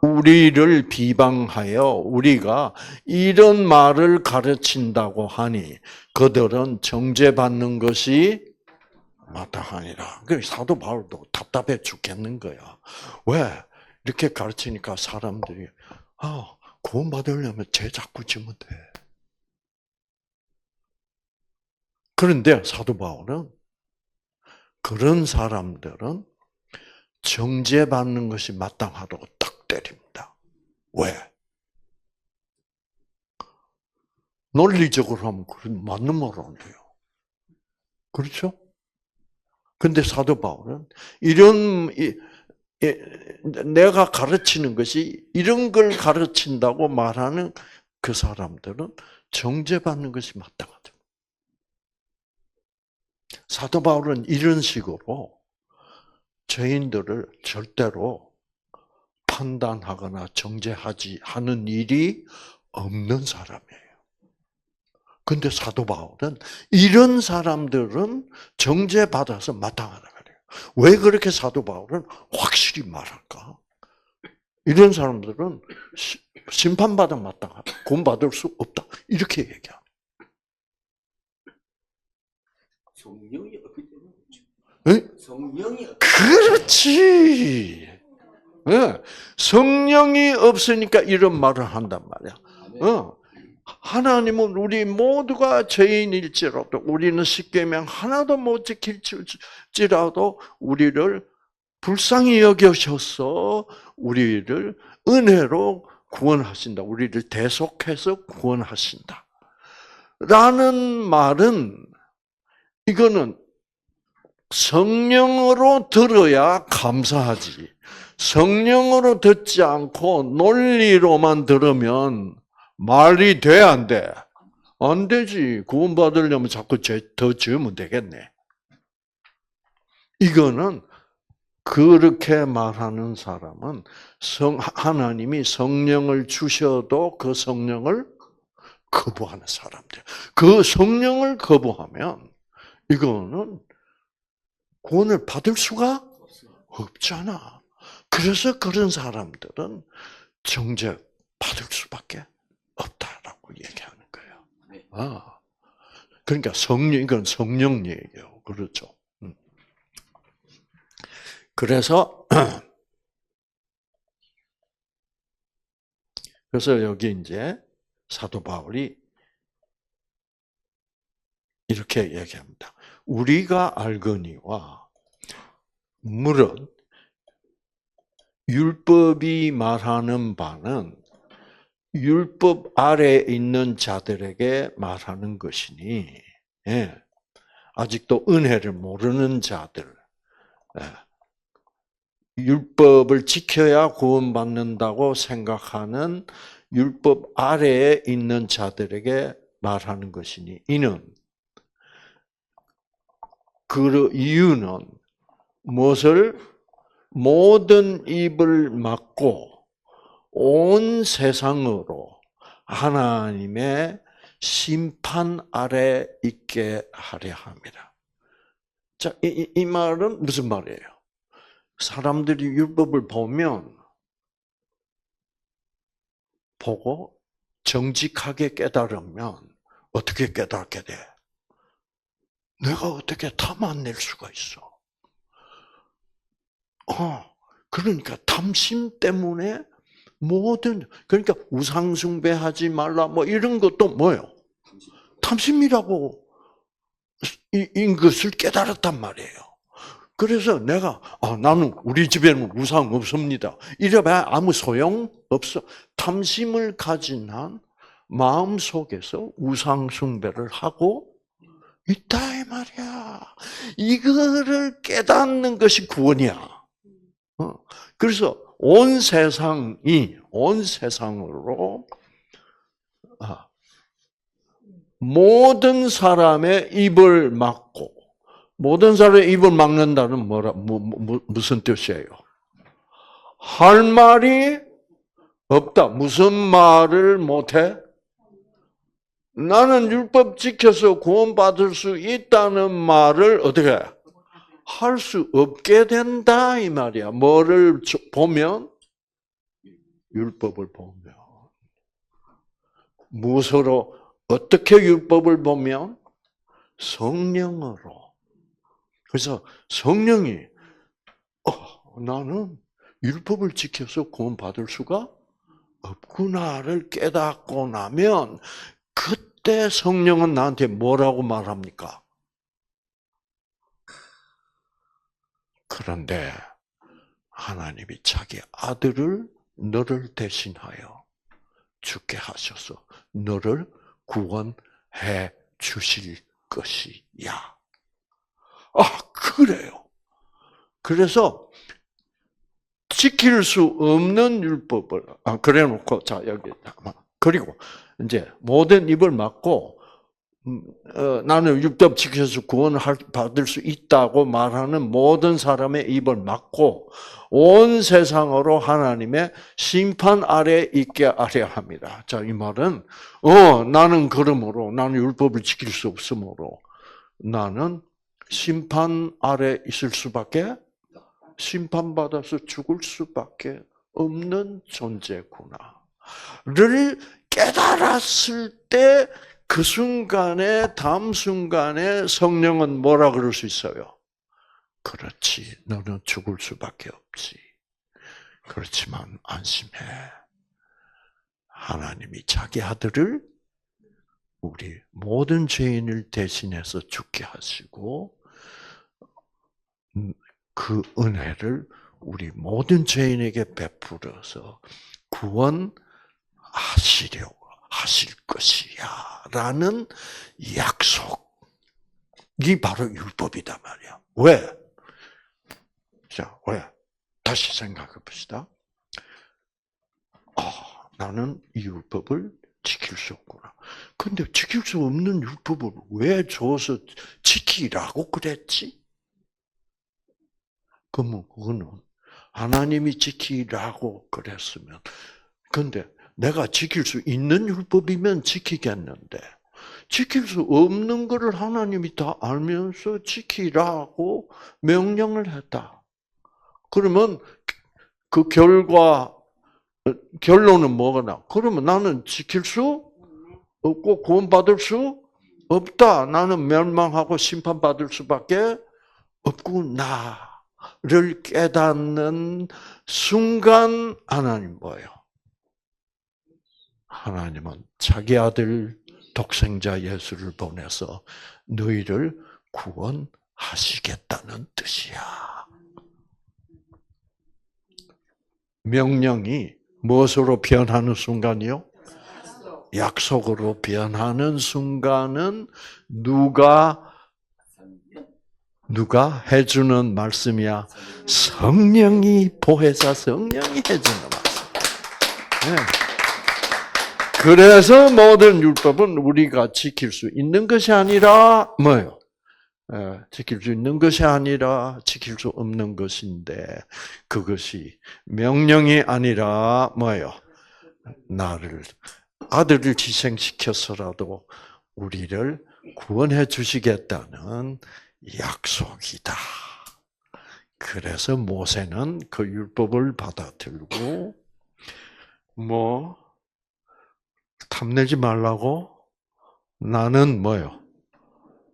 우리를 비방하여 우리가 이런 말을 가르친다고 하니 그들은 정죄받는 것이 마땅하니라. 그 사도 바울도 답답해 죽겠는 거야. 왜? 이렇게 가르치니까 사람들이 구원받으려면 죄 자꾸 지면 돼. 그런데 사도 바울은 그런 사람들은 정죄받는 것이 마땅하다고 딱 때립니다. 왜? 논리적으로 하면 맞는 말 안 돼요. 그렇죠? 근데 사도 바울은 내가 가르치는 것이 이런 걸 가르친다고 말하는 그 사람들은 정죄받는 것이 마땅하다. 사도 바울은 이런 식으로 죄인들을 절대로 판단하거나 정죄하지 하는 일이 없는 사람이에요. 근데 사도 바울은 이런 사람들은 정죄받아서 마땅하다 그래요. 왜 그렇게 사도 바울은 확실히 말할까? 이런 사람들은 심판받아 마땅하다. 구원받을 수 없다. 이렇게 얘기합니다. 성령이 없기 때문에 네? 성령이 그렇지. 네. 성령이 없으니까 이런 말을 한단 말이야. 하나님은 우리 모두가 죄인일지라도 우리는 십계명 하나도 못 지킬지라도 우리를 불쌍히 여겨셔서 우리를 은혜로 구원하신다. 우리를 대속해서 구원하신다. 라는 말은 이거는 성령으로 들어야 감사하지. 성령으로 듣지 않고 논리로만 들으면 말이 돼, 안 돼? 안 되지. 구원받으려면 자꾸 더 지으면 되겠네. 이거는 그렇게 말하는 사람은 하나님이 성령을 주셔도 그 성령을 거부하는 사람들. 그 성령을 거부하면 이거는 구원을 받을 수가 없잖아. 그래서 그런 사람들은 정죄 받을 수밖에 없다라고 얘기하는 거예요. 그러니까 이건 성령 얘기예요. 그렇죠. 그래서 여기 이제 사도 바울이 이렇게 얘기합니다. 우리가 알거니와 물은 율법이 말하는 바는 율법 아래에 있는 자들에게 말하는 것이니, 아직도 은혜를 모르는 자들, 율법을 지켜야 구원받는다고 생각하는 율법 아래에 있는 자들에게 말하는 것이니, 이는 그 이유는 무엇을 모든 입을 막고 온 세상으로 하나님의 심판 아래 있게 하려 합니다. 자, 이 말은 무슨 말이에요? 사람들이 율법을 보고 정직하게 깨달으면 어떻게 깨닫게 돼? 내가 어떻게 탐안낼 수가 있어? 그러니까 탐심 때문에 그러니까 우상숭배하지 말라 뭐 이런 것도 뭐예요? 탐심이라고 인 것을 깨달았단 말이에요. 그래서 내가 나는 우리 집에는 우상 없습니다. 이래봐야 아무 소용 없어. 탐심을 가진 한 마음 속에서 우상 숭배를 하고 있다 이 말이야. 이거를 깨닫는 것이 구원이야. 그래서 온 세상으로 모든 사람의 입을 막고, 모든 사람의 입을 막는다는 무슨 뜻이에요? 할 말이 없다. 무슨 말을 못해? 나는 율법 지켜서 구원받을 수 있다는 말을 어떻게 할 수 없게 된다 이 말이야. 뭐를 보면? 율법을 보면. 무엇으로 어떻게 율법을 보면? 성령으로. 그래서 성령이 나는 율법을 지켜서 구원받을 수가 없구나를 깨닫고 나면 그때 성령은 나한테 뭐라고 말합니까? 그런데 하나님이 자기 아들을 너를 대신하여 죽게 하셔서 너를 구원해 주실 것이야. 그래요. 그래서 지킬 수 없는 율법을 그래 놓고 자 여기 그리고 이제 모든 입을 막고 나는 율법 지켜서 구원을 받을 수 있다고 말하는 모든 사람의 입을 막고 온 세상으로 하나님의 심판 아래 있게 하려 합니다. 자, 이 말은 나는 그러므로 나는 율법을 지킬 수 없으므로 나는 심판 아래 있을 수밖에 심판받아서 죽을 수밖에 없는 존재구나를 깨달았을 때 그 순간에 다음 순간에 성령은 뭐라 그럴 수 있어요? 그렇지, 너는 죽을 수밖에 없지. 그렇지만 안심해. 하나님이 자기 아들을 우리 모든 죄인을 대신해서 죽게 하시고 그 은혜를 우리 모든 죄인에게 베풀어서 구원하시려고 하실 것이야 라는 약속이 바로 율법이다 말이야. 왜? 자, 왜? 다시 생각해 봅시다. 나는 이 율법을 지킬 수 없구나. 근데 지킬 수 없는 율법을 왜 줘서 지키라고 그랬지? 그러면 그거는 하나님이 지키라고 그랬으면, 근데 내가 지킬 수 있는 율법이면 지키겠는데 지킬 수 없는 것을 하나님이 다 알면서 지키라고 명령을 했다. 그러면 그 결론은 뭐가 나? 그러면 나는 지킬 수 없고 구원받을 수 없다. 나는 멸망하고 심판받을 수밖에 없구나를 깨닫는 순간 하나님 뭐예요? 하나님은 자기 아들 독생자 예수를 보내서 너희를 구원하시겠다는 뜻이야. 명령이 무엇으로 변하는 순간이요? 약속으로 변하는 순간은 누가 해주는 말씀이야? 성령이, 보혜사 성령이 해주는 말씀. 네. 그래서 모든 율법은 우리가 지킬 수 있는 것이 아니라 뭐예요? 지킬 수 있는 것이 아니라 지킬 수 없는 것인데 그것이 명령이 아니라 뭐예요? 나를 아들을 희생시켜서라도 우리를 구원해 주시겠다는 약속이다. 그래서 모세는 그 율법을 받아들고 탐내지 말라고 나는 뭐요?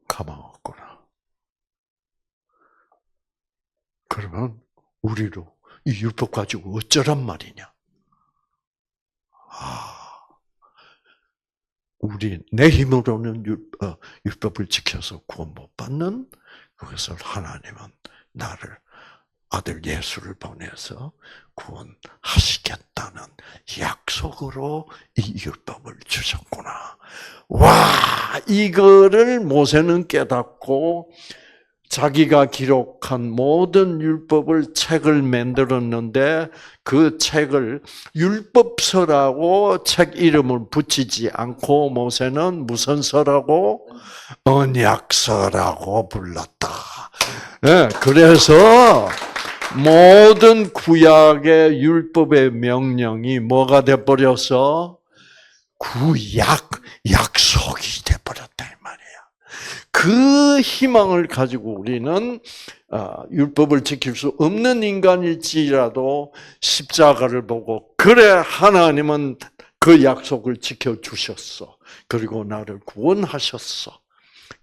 가망 없구나. 그러면 우리로 이 율법 가지고 어쩌란 말이냐? 우리 내 힘으로는 율법을 지켜서 구원 못 받는 그것을 하나님은 나를 아들 예수를 보내서 구원하시겠다는 약속으로 이 율법을 주셨구나. 와, 이거를 모세는 깨닫고 자기가 기록한 모든 율법을 책을 만들었는데 그 책을 율법서라고 책 이름을 붙이지 않고 모세는 무슨 서라고? 언약서라고 불렀다. 네, 그래서 모든 구약의 율법의 명령이 뭐가 돼버려서 구약, 약속이 돼버렸다 이 말이야. 그 희망을 가지고 우리는 율법을 지킬 수 없는 인간일지라도 십자가를 보고 그래 하나님은 그 약속을 지켜주셨어. 그리고 나를 구원하셨어.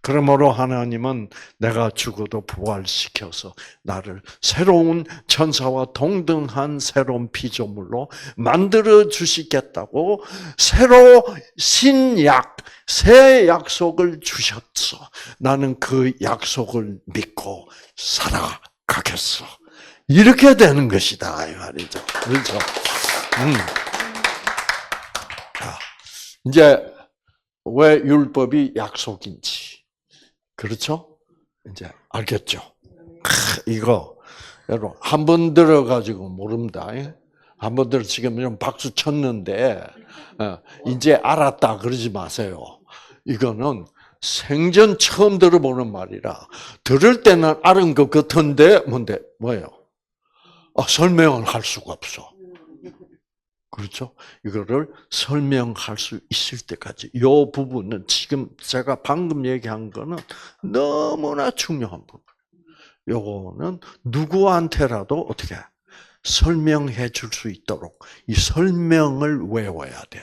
그러므로 하나님은 내가 죽어도 부활시켜서 나를 새로운 천사와 동등한 새로운 피조물로 만들어 주시겠다고 새로 신약, 새 약속을 주셨어. 나는 그 약속을 믿고 살아가겠어. 이렇게 되는 것이다 이 말이죠. 그렇죠? 자, 이제 왜 율법이 약속인지 그렇죠? 이제 알겠죠? 이거 여러분 한 번 들어가지고 모릅니다. 한 번 들어 지금 좀 박수 쳤는데 이제 알았다 그러지 마세요. 이거는 생전 처음 들어보는 말이라 들을 때는 알은 것 같은데 뭐예요? 설명을 할 수가 없어. 그렇죠? 이거를 설명할 수 있을 때까지 이 부분은 지금 제가 방금 얘기한 거는 너무나 중요한 부분. 요거는 누구한테라도 어떻게 설명해 줄 수 있도록 이 설명을 외워야 돼.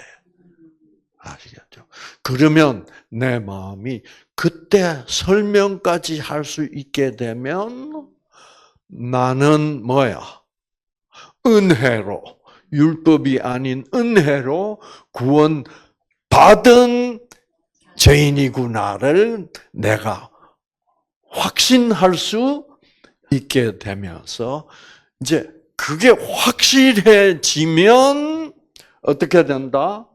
아시겠죠? 그러면 내 마음이 그때 설명까지 할 수 있게 되면 나는 뭐야? 은혜로 율법이 아닌 은혜로 구원 받은 죄인이구나를 내가 확신할 수 있게 되면서 이제 그게 확실해지면 어떻게 된다?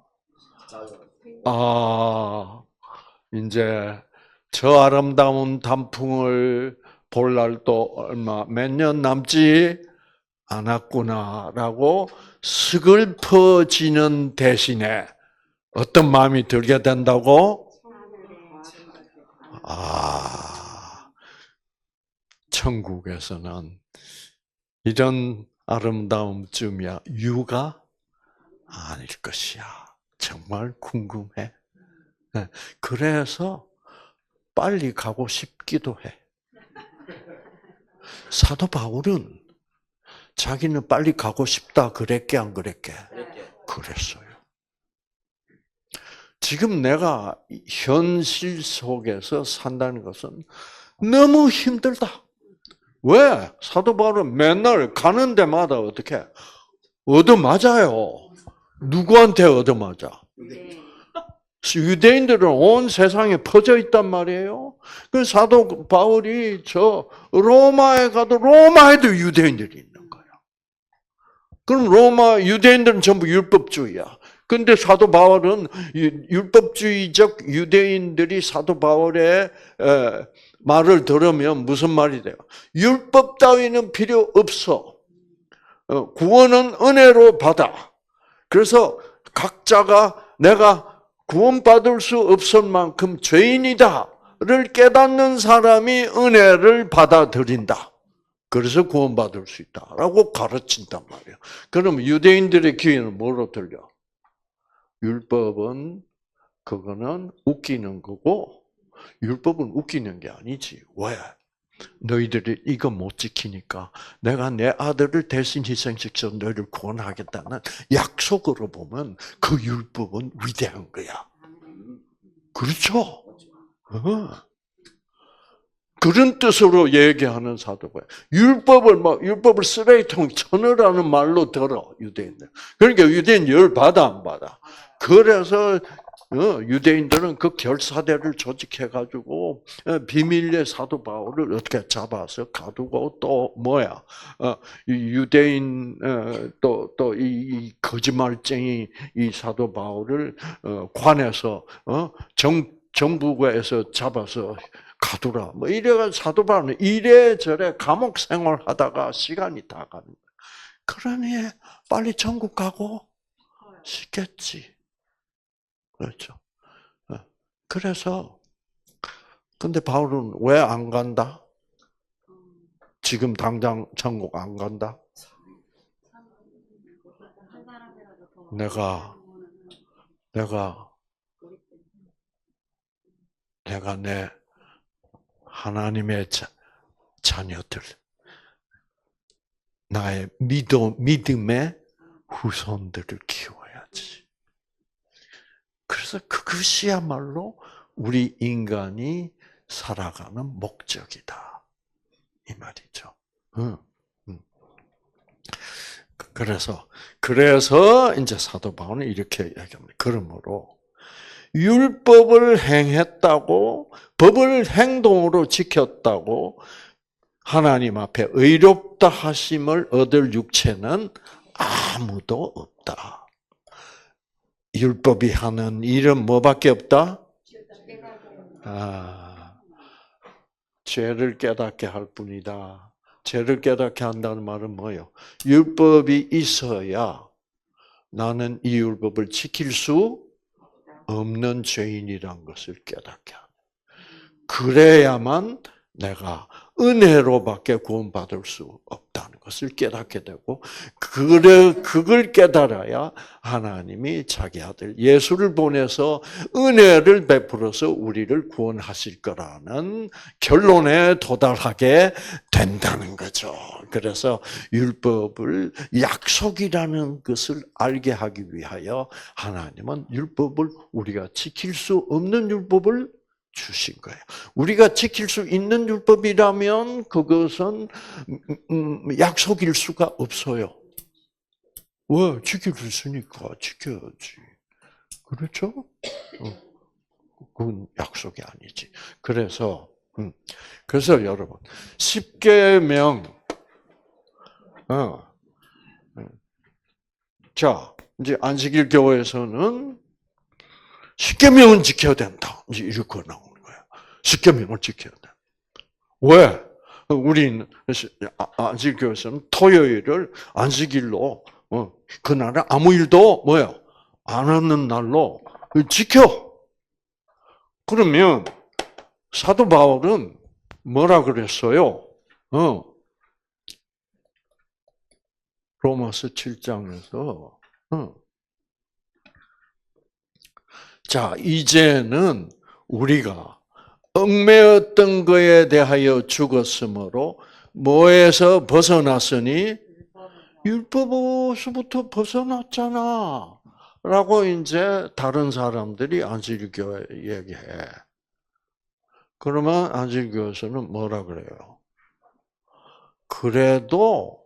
이제 저 아름다운 단풍을 볼 날도 몇 년 남지 않았구나라고 슬퍼지는 대신에 어떤 마음이 들게 된다고? 천국에서는 이런 아름다움쯤이야 유가 아닐 것이야. 정말 궁금해. 그래서 빨리 가고 싶기도 해. 사도 바울은 자기는 빨리 가고 싶다 그랬게 안 그랬게? 그랬어요. 지금 내가 현실 속에서 산다는 것은 너무 힘들다. 왜? 사도 바울은 맨날 가는 데마다 어떻게 얻어맞아요. 누구한테 얻어맞아? 유대인들은 온 세상에 퍼져 있단 말이에요. 그 사도 바울이 저 로마에 가도 로마에도 유대인들이 있는 거야. 그럼 로마 유대인들은 전부 율법주의야. 근데 사도 바울은 율법주의적 유대인들이 사도 바울의 말을 들으면 무슨 말이 돼요? 율법 따위는 필요 없어. 구원은 은혜로 받아. 그래서 각자가 내가 구원받을 수 없을 만큼 죄인이다를 깨닫는 사람이 은혜를 받아들인다. 그래서 구원받을 수 있다라고 가르친단 말이에요. 그럼 유대인들의 귀에는 뭐로 들려? 율법은 그거는 웃기는 거고 율법은 웃기는 게 아니지. 왜? 너희들이 이거 못 지키니까 내가 내 아들을 대신 희생시켜 너희를 구원하겠다는 약속으로 보면 그 율법은 위대한 거야. 그렇죠? 그런 뜻으로 얘기하는 사도가 율법을 쓰레기통 쳐넣으라는 말로 들어 유대인들. 그러니까 유대인 열 받아 안 받아. 그래서 유대인들은 그 결사대를 조직해가지고 비밀리에 사도 바울을 어떻게 잡아서 가두고 또 뭐야 유대인 또 이 거짓말쟁이 이 사도 바울을 관에서 정부에서 잡아서 가두라 뭐 이래가 사도 바울은 이래저래 감옥 생활하다가 시간이 다 가는 거야. 그러니 빨리 천국 가고 싶겠지. 그렇죠. 그래서 근데 바울은 왜 안 간다? 지금 당장 천국 안 간다? 내가 내 하나님의 자녀들, 나의 믿음의 후손들을 키워야지. 그래서 그것이야말로 우리 인간이 살아가는 목적이다. 이 말이죠. 그래서 이제 사도 바울은 이렇게 얘기합니다. 그러므로 율법을 행했다고, 법을 행동으로 지켰다고 하나님 앞에 의롭다 하심을 얻을 육체는 아무도 없다. 율법이 하는 일은 뭐밖에 없다? 죄를 깨닫게 할 뿐이다. 죄를 깨닫게 한다는 말은 뭐예요? 율법이 있어야 나는 이 율법을 지킬 수 없는 죄인이란 것을 깨닫게 하는. 그래야만 내가 은혜로밖에 구원받을 수 없다는 것을 깨닫게 되고, 그걸 깨달아야 하나님이 자기 아들 예수를 보내서 은혜를 베풀어서 우리를 구원하실 거라는 결론에 도달하게 된다는 거죠. 그래서 율법을 약속이라는 것을 알게 하기 위하여 하나님은 율법을, 우리가 지킬 수 없는 율법을 주신 거예요. 우리가 지킬 수 있는 율법이라면 그것은 약속일 수가 없어요. 왜? 지킬 수 있으니까 지켜야지. 그렇죠? 그건 약속이 아니지. 그래서 여러분, 십계명, 자, 이제 안식일 교회에서는 십계명은 지켜야 된다. 이제 이렇게 나오는 거예요. 십계명을 지켜야 돼. 왜? 우리는 안식일 교회에서는 토요일을 안식일로, 그날은 아무 일도 뭐요? 안 하는 날로 지켜. 그러면 사도 바울은 뭐라 그랬어요? 로마서 7장에서 자, 이제는 우리가 얽매였던 것에 대하여 죽었으므로 뭐에서 벗어났으니 율법으로부터 벗어났잖아. 라고 이제 다른 사람들이 안식일교회 얘기해. 그러면 안식일교회에서는 뭐라 그래요? 그래도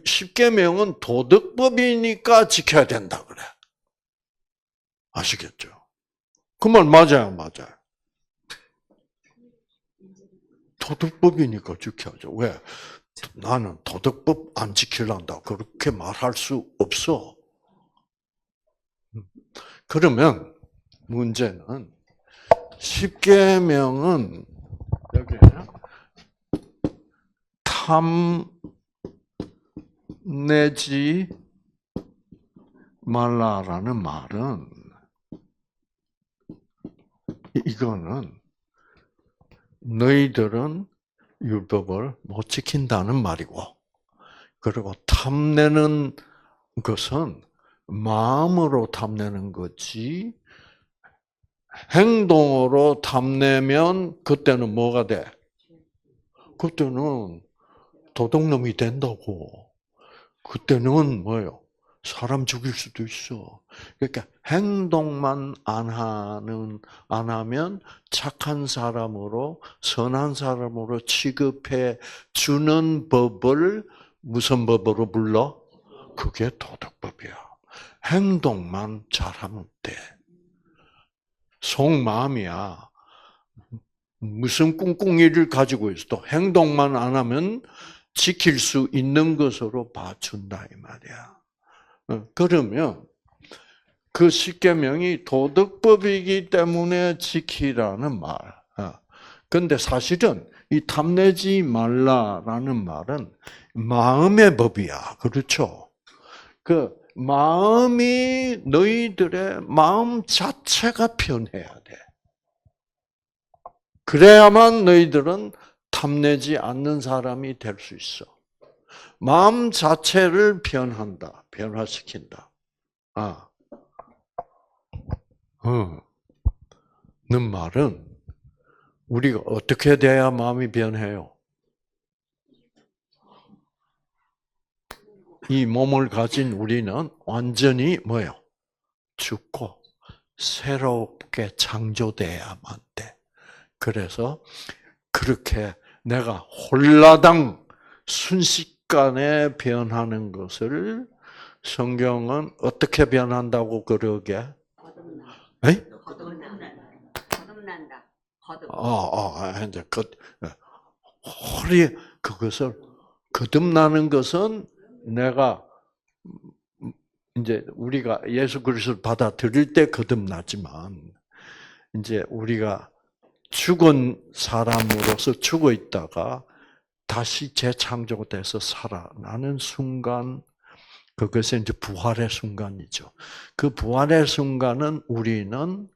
십계명은 도덕법이니까 지켜야 된다 그래. 아시겠죠? 그 말 맞아요, 맞아요. 도덕법이니까 지켜야죠. 왜? 나는 도덕법 안 지키려한다. 그렇게 말할 수 없어. 그러면 문제는 십계명은 여기 탐내지 말라라는 말은 이거는 너희들은 율법을 못 지킨다는 말이고, 그리고 탐내는 것은 마음으로 탐내는 거지, 행동으로 탐내면 그때는 뭐가 돼? 그때는 도둑놈이 된다고. 그때는 뭐예요? 사람 죽일 수도 있어. 그러니까 행동만 안 하면 착한 사람으로, 선한 사람으로 취급해 주는 법을 무슨 법으로 불러? 그게 도덕법이야. 행동만 잘하면 돼. 속마음이야. 무슨 꿍꿍이를 가지고 있어도 행동만 안 하면 지킬 수 있는 것으로 봐준다 이 말이야. 그러면 그 십계명이 도덕법이기 때문에 지키라는 말. 근데 사실은 이 탐내지 말라라는 말은 마음의 법이야. 그렇죠? 그 마음이 너희들의 마음 자체가 변해야 돼. 그래야만 너희들은 탐내지 않는 사람이 될 수 있어. 마음 자체를 변화시킨다. 아, 는 말은 우리가 어떻게 돼야 마음이 변해요? 이 몸을 가진 우리는 완전히 뭐예요? 죽고 새롭게 창조돼야만 돼. 그래서 그렇게 내가 홀라당 순식간에 변하는 것을 성경은 어떻게 변한다고 그러게? 거듭나. 에? 거듭난다. 거듭. 이제 홀이 그것을 거듭나는 것은 내가 이제 우리가 예수 그리스도를 받아들일 때 거듭나지만 이제 우리가 죽은 사람으로서 죽어 있다가 다시 재창조돼서 살아나는 순간 그것은 이제 부활의 순간이죠. 그 부활의 순간은 우리는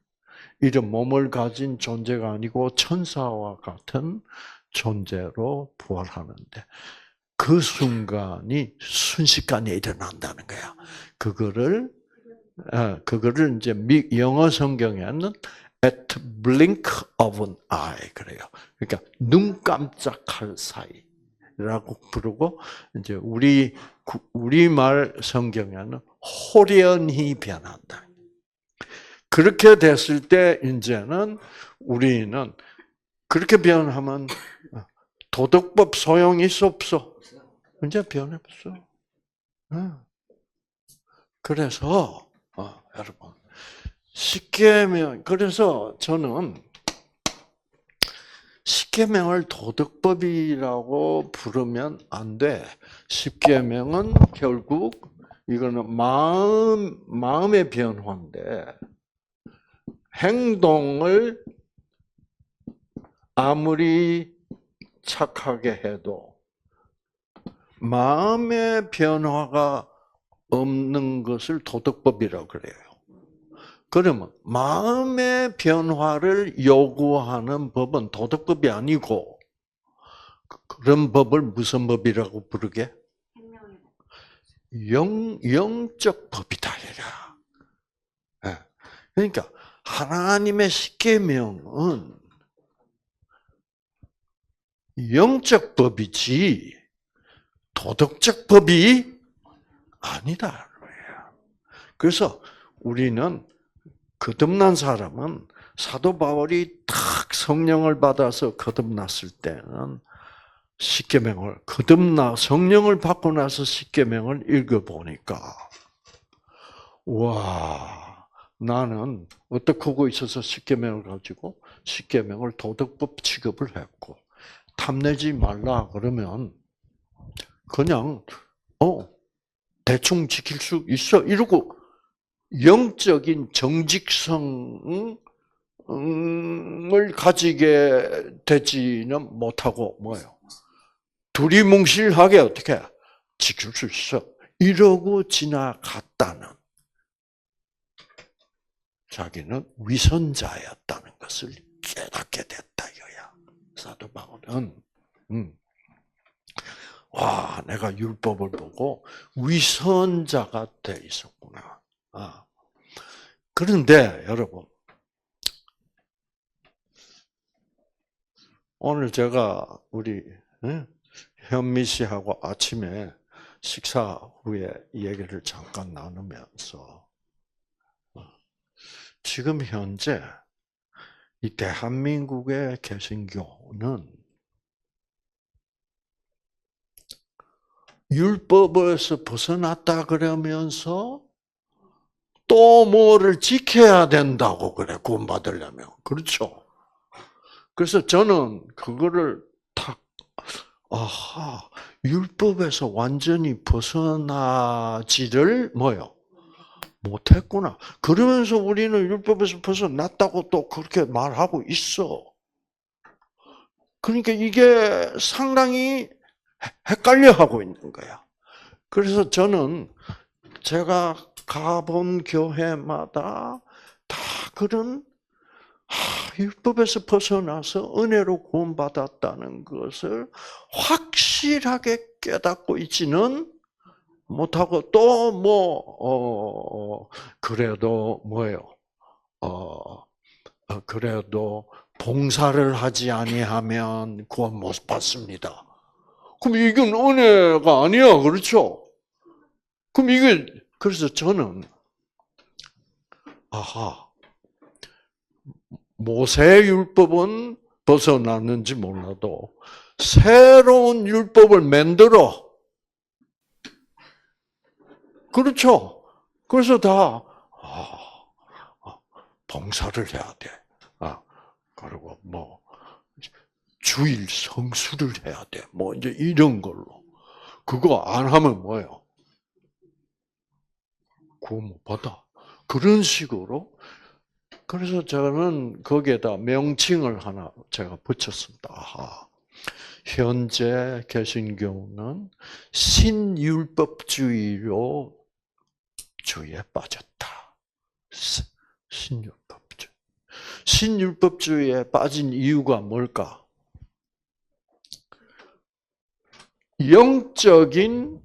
이런 몸을 가진 존재가 아니고 천사와 같은 존재로 부활하는데 그 순간이 순식간에 일어난다는 거야. 그거를 이제 영어 성경에는 at the blink of an eye 그래요. 그러니까 눈 깜짝할 사이라고 부르고 이제 우리말 성경에는 호련히 변한다. 그렇게 됐을 때 이제는 우리는 그렇게 변하면 도덕법 소용이 있어 없어? 이제 변했어. 그래서 여러분 십계명 그래서 저는 십계명을 도덕법이라고 부르면 안 돼. 십계명은 결국 이거는 마음의 변화인데 행동을 아무리 착하게 해도 마음의 변화가 없는 것을 도덕법이라고 그래요. 그러면 마음의 변화를 요구하는 법은 도덕법이 아니고 그런 법을 무슨 법이라고 부르게? 영적 법이다. 그러니까 하나님의 십계명은 영적 법이지 도덕적 법이 아니다. 그래서 우리는 거듭난 사람은 사도 바울이 딱 성령을 받아서 거듭났을 때는 십계명을 성령을 받고 나서 십계명을 읽어보니까 와 나는 어떻게 하고 있어서 십계명을 가지고 십계명을 도덕법 취급을 했고 탐내지 말라 그러면 그냥 대충 지킬 수 있어 이러고 영적인 정직성을 가지게 되지는 못하고 뭐예요? 두리뭉실하게 어떻게 지킬 수 있어? 이러고 지나갔다는 자기는 위선자였다는 것을 깨닫게 됐다 이거야. 사도 바울은 와 내가 율법을 보고 위선자가 돼 있었구나. 그런데 여러분 오늘 제가 우리 현미 씨하고 아침에 식사 후에 얘기를 잠깐 나누면서 지금 현재 이 대한민국의 개신교는 율법에서 벗어났다 그러면서 또 뭐를 지켜야 된다고 그래, 구원받으려면. 그렇죠? 그래서 저는 그거를 율법에서 완전히 벗어나지를 못했구나. 그러면서 우리는 율법에서 벗어났다고 또 그렇게 말하고 있어. 그러니까 이게 상당히 헷갈려 하고 있는 거야. 그래서 저는 제가 가본 교회마다 다 그런 율법에서 벗어나서 은혜로 구원받았다는 것을 확실하게 깨닫고 있지는 못하고 또 그래도 뭐예요? 그래도 봉사를 하지 아니하면 구원 못 받습니다. 그럼 이건 은혜가 아니야, 그렇죠? 그럼 이게 그래서 저는 모세 율법은 벗어났는지 몰라도 새로운 율법을 만들어. 그렇죠? 그래서 다 봉사를 해야 돼. 그리고 주일 성수를 해야 돼. 이제 이런 걸로. 그거 안 하면 뭐예요? 구원 못 받아. 그런 식으로. 그래서 저는 거기에다 명칭을 하나 제가 붙였습니다. 현재 개신교는 신율법주의로 주의에 빠졌다. 신율법주의. 신율법주의에 빠진 이유가 뭘까? 영적인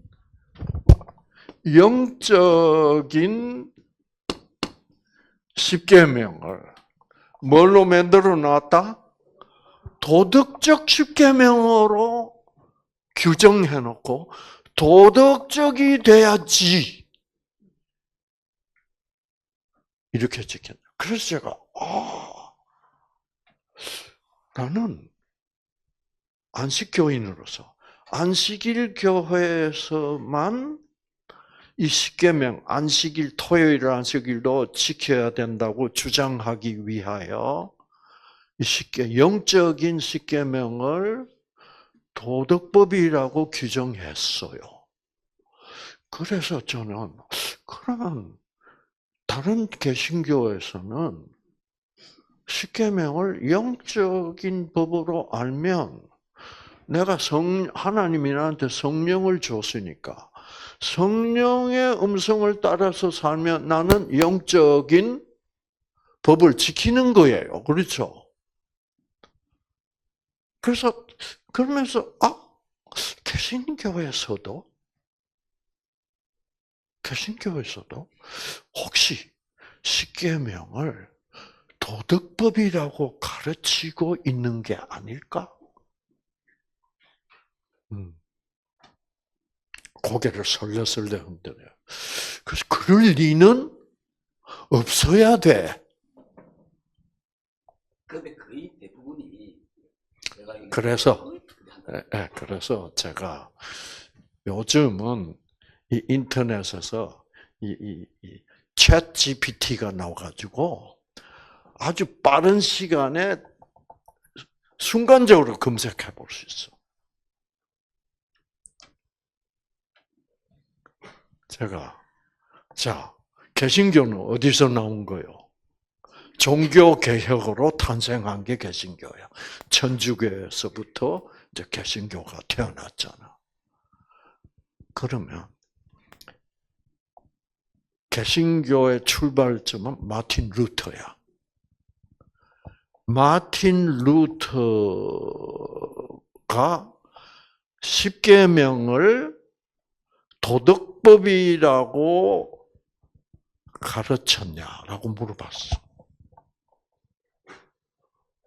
십계명을 뭘로 만들어 놨다? 도덕적 십계명으로 규정해 놓고 도덕적이 돼야지 이렇게 지켰다. 그래서 제가 나는 안식교인으로서 안식일 교회에서만 이 십계명, 안식일, 토요일 안식일도 지켜야 된다고 주장하기 위하여 이 영적인 십계명을 도덕법이라고 규정했어요. 그래서 저는 그러면 다른 개신교에서는 십계명을 영적인 법으로 알면 내가 하나님이 나한테 성령을 줬으니까 성령의 음성을 따라서 살면 나는 영적인 법을 지키는 거예요. 그렇죠? 그러면서 개신교에서도 혹시 십계명을 도덕법이라고 가르치고 있는 게 아닐까? 고개를 설레설레 흔들어요. 그래서 그럴 리는 없어야 돼. 근데 거의 대부분이 그래서 제가 요즘은 이 인터넷에서 챗 GPT가 나와가지고 아주 빠른 시간에 순간적으로 검색해 볼 수 있어. 개신교는 어디서 나온 거요? 종교 개혁으로 탄생한 게 개신교야. 천주교에서부터 이제 개신교가 태어났잖아. 그러면 개신교의 출발점은 마틴 루터야. 마틴 루터가 십계명을 도덕법이라고 가르쳤냐라고 물어봤어.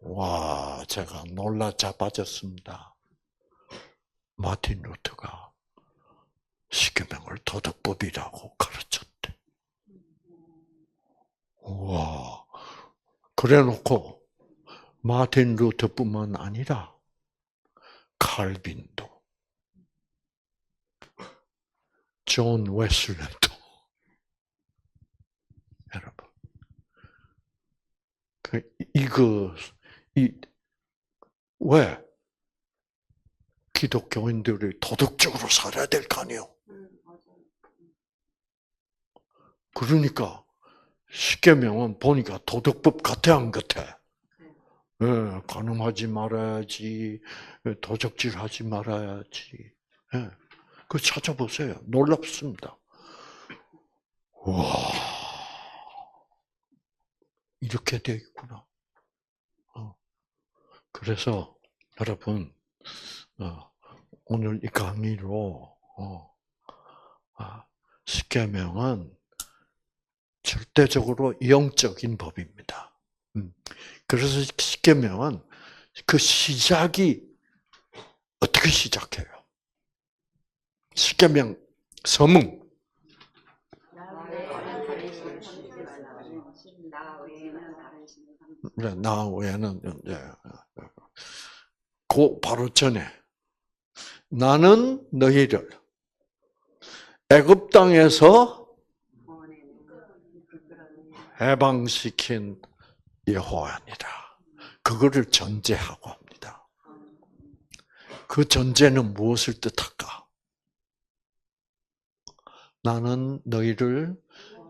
와, 제가 놀라 자빠졌습니다. 마틴 루터가 십계명을 도덕법이라고 가르쳤대. 와, 그래놓고 마틴 루터뿐만 아니라 칼빈도, 존 웨슬레도, 여러분, 왜 기독교인들이 도덕적으로 살아야 될 거 아니에요? 맞아요. 그러니까 십계명은 보니까 도덕법 같아 안 같아? 예, 간음하지 말아야지, 도적질하지 말아야지. 예, 그 찾아보세요. 놀랍습니다. 와, 이렇게 돼 있구나. 그래서 여러분 오늘 이 강의로 십계명은 절대적으로 영적인 법입니다. 그래서 십계명은 그 시작이 어떻게 시작해요? 십계명 서문. 나 외에는 다른 신을 섬기지 네, 나 외에는 그 바로 전에 나는 너희를 애굽 땅에서 해방시킨 여호와니라. 그거를 전제하고 합니다. 그 전제는 무엇을 뜻할까? 나는 너희를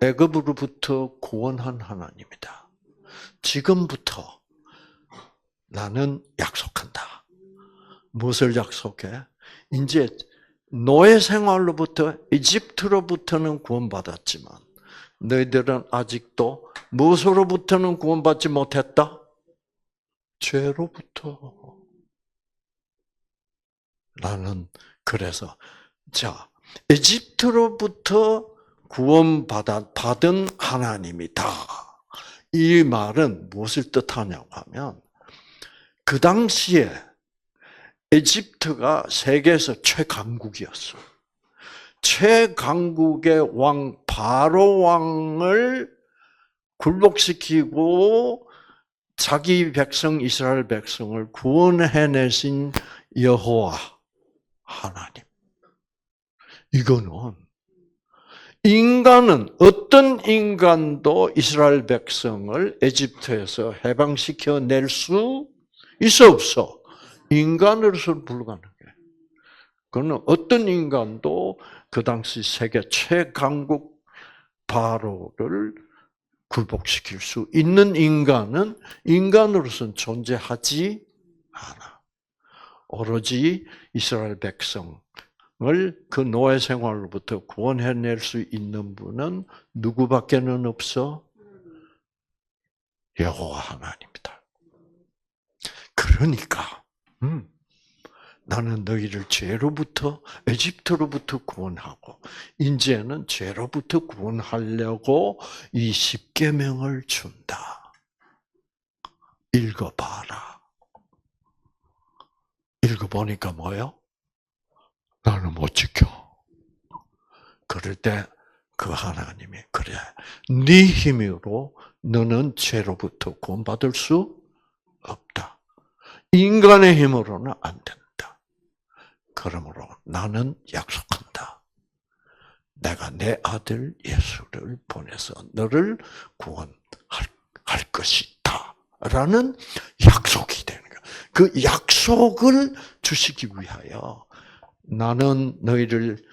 애굽으로부터 구원한 하나님이다. 지금부터 나는 약속한다. 무엇을 약속해? 이제 노예 생활로부터 이집트로부터는 구원받았지만 너희들은 아직도 무엇으로부터는 구원받지 못했다? 죄로부터. 나는 그래서 자 이집트로부터 구원받은 하나님이다. 이 말은 무엇을 뜻하냐고 하면 그 당시에 이집트가 세계에서 최강국이었어. 최강국의 왕 바로 왕을 굴복시키고 자기 백성 이스라엘 백성을 구원해내신 여호와 하나님. 이거는 인간은 어떤 인간도 이스라엘 백성을 에집트에서 해방시켜낼 수 있어 없어? 인간으로서는 불가능해. 그거는 어떤 인간도 그 당시 세계 최강국 바로를 굴복시킬 수 있는 인간은 인간으로서는 존재하지 않아. 오로지 이스라엘 백성을 그 노예 생활로부터 구원해낼 수 있는 분은 누구밖에는 없어? 여호와 하나님이다. 그러니까 나는 너희를 죄로부터 에집트로부터 구원하고 이제는 죄로부터 구원하려고 이 십계명을 준다. 읽어봐라. 읽어보니까 뭐예요? 나는 못 지켜. 그럴 때 그 하나님이 그래. 네 힘으로 너는 죄로부터 구원받을 수 없다. 인간의 힘으로는 안 된다. 그러므로 나는 약속한다. 내가 내 아들 예수를 보내서 너를 구원할 것이다. 라는 약속이 되는 거야. 그 약속을 주시기 위하여 나는 너희를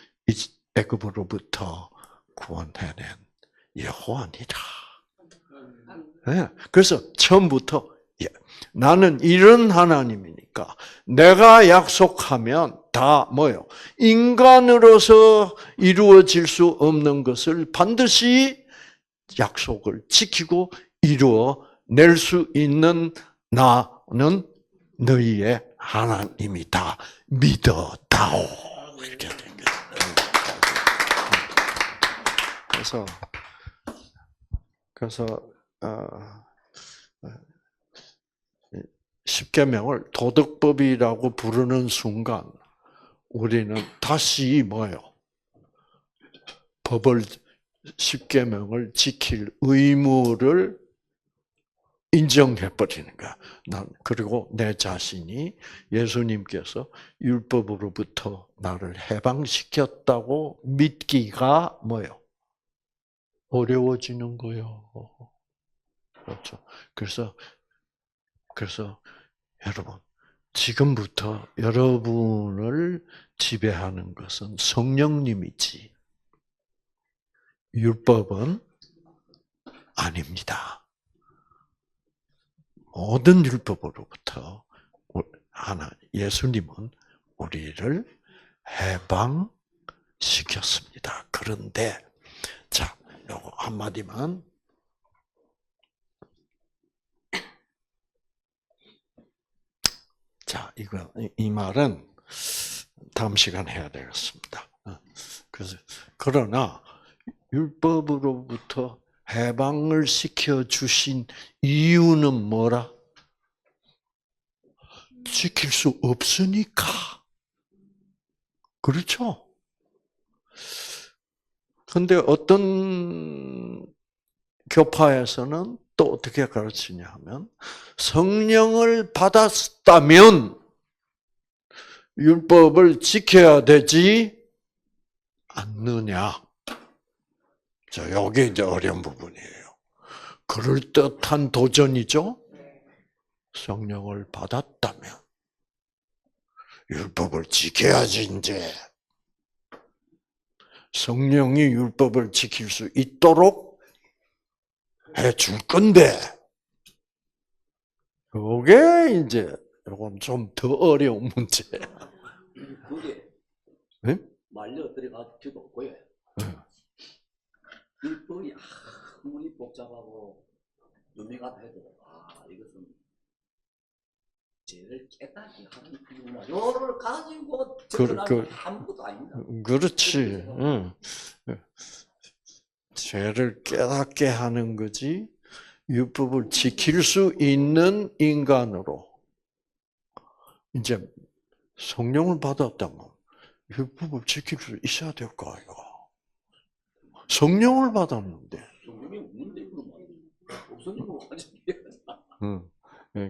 애굽으로부터 구원해낸 여호와니라. 네. 그래서 처음부터 나는 이런 하나님이니까 내가 약속하면 다 뭐요? 인간으로서 이루어질 수 없는 것을 반드시 약속을 지키고 이루어낼 수 있는 나는 너희의 하나님이다. 믿어다오. 이렇게 된 거예요. 그래서 십계명을 도덕법이라고 부르는 순간 우리는 다시 뭐예요? 법을 십계명을 지킬 의무를 인정해버리는 거야. 난 그리고 내 자신이 예수님께서 율법으로부터 나를 해방시켰다고 믿기가 뭐예요? 어려워지는 거예요. 그렇죠. 그래서 여러분, 지금부터 여러분을 지배하는 것은 성령님이지 율법은 아닙니다. 모든 율법으로부터 예수님은 우리를 해방시켰습니다. 그런데 자, 요거 한마디만. 자, 이 말은 다음 시간 해야 되겠습니다. 그래서 그러나 율법으로부터 해방을 시켜 주신 이유는 뭐라? 지킬 수 없으니까. 그렇죠? 근데 어떤 교파에서는 또 어떻게 가르치냐 하면 성령을 받았다면 율법을 지켜야 되지 않느냐. 자, 여기 이제 어려운 부분이에요. 그럴듯한 도전이죠. 성령을 받았다면 율법을 지켜야지 이제. 성령이 율법을 지킬 수 있도록 해줄 건데, 그게 이제 이건 좀 더 어려운 문제야. 그게 네? 말려 들어갈 필요도 없고요. 율법이 아무리 복잡하고 유명하다 해도 이것은 죄를 깨닫게 하는 이유나 요를 가지고 접근하면 아무것도 아닙니다. 그렇지. 응. 죄를 깨닫게 하는 거지. 율법을 지킬 수 있는 인간으로 이제 성령을 받았다면 율법을 지킬 수 있어야 될 거 아이가. 성령을 받았는데. 성령이 없는데 그러면 없어진 거 가지고 응.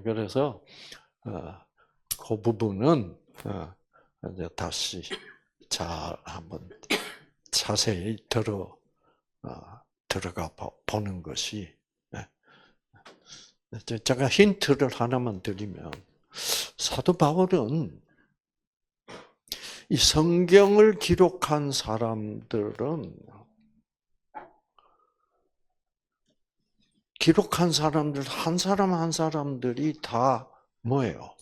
그래서 그 부분은 이제 다시 잘 한번 자세히 들어가 보는 것이. 제가 힌트를 하나만 드리면 사도 바울은 이 성경을 기록한 사람들은 기록한 사람들 한 사람 한 사람들이 다 뭐예요?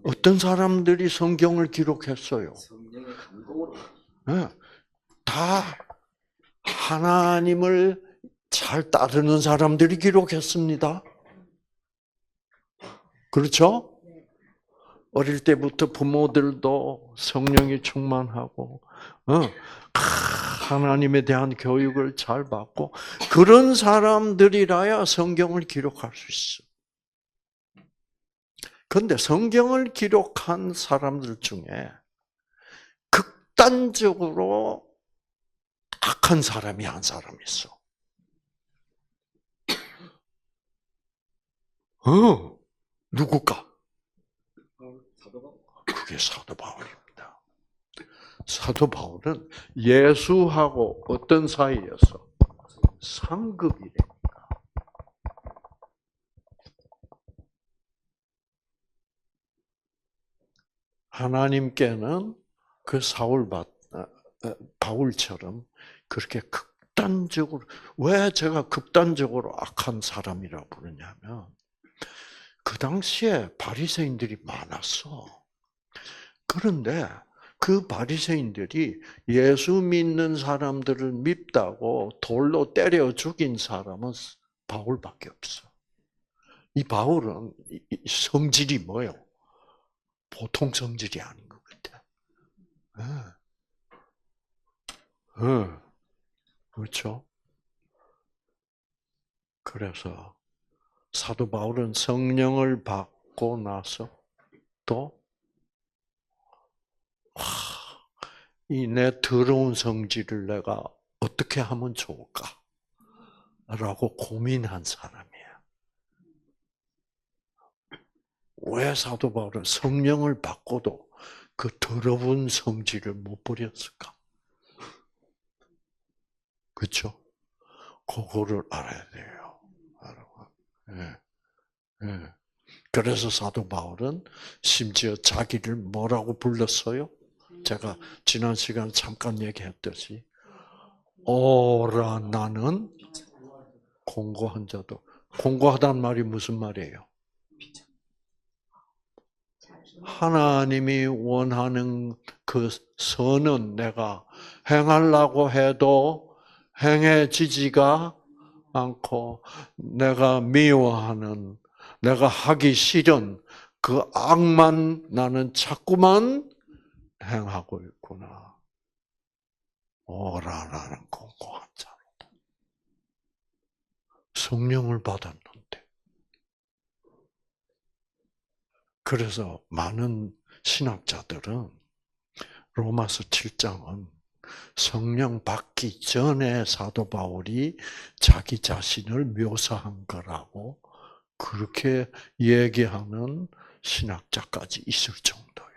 어떤 사람들이 성경을 기록했어요? 성령의 감동으로 다 하나님을 잘 따르는 사람들이 기록했습니다. 그렇죠? 어릴 때부터 부모들도 성령이 충만하고 하나님에 대한 교육을 잘 받고 그런 사람들이라야 성경을 기록할 수 있어. 그런데 성경을 기록한 사람들 중에 극단적으로 악한 사람이 한 사람이 있어. 누굴까? 그게 사도 바울입니다. 사도 바울은 예수하고 어떤 사이였어? 상급이래. 하나님께는 그 바울처럼 그렇게 극단적으로, 왜 제가 극단적으로 악한 사람이라고 부르냐면 그 당시에 바리새인들이 많았어. 그런데 그 바리새인들이 예수 믿는 사람들을 밉다고 돌로 때려 죽인 사람은 바울밖에 없어. 이 바울은 성질이 뭐예요? 보통 성질이 아닌 것 같아. 그렇죠? 그래서 사도 바울은 성령을 받고 나서 또 이 내 더러운 성질을 내가 어떻게 하면 좋을까? 라고 고민한 사람이야. 왜 사도 바울은 성령을 받고도 그 더러운 성질을 못 버렸을까? 그렇죠? 그거를 알아야 돼요. 그래서 사도 바울은 심지어 자기를 뭐라고 불렀어요? 제가 지난 시간에 잠깐 얘기했듯이 오라 나는 공고한 자도. 공고하다는 말이 무슨 말이에요? 하나님이 원하는 그 선은 내가 행하려고 해도 행해지지가 않고 내가 미워하는, 내가 하기 싫은 그 악만 나는 자꾸만 행하고 있구나. 오라라는 공고한 자로다. 성령을 받았는데. 그래서 많은 신학자들은 로마서 7장은 성령 받기 전에 사도 바울이 자기 자신을 묘사한 거라고 그렇게 얘기하는 신학자까지 있을 정도요.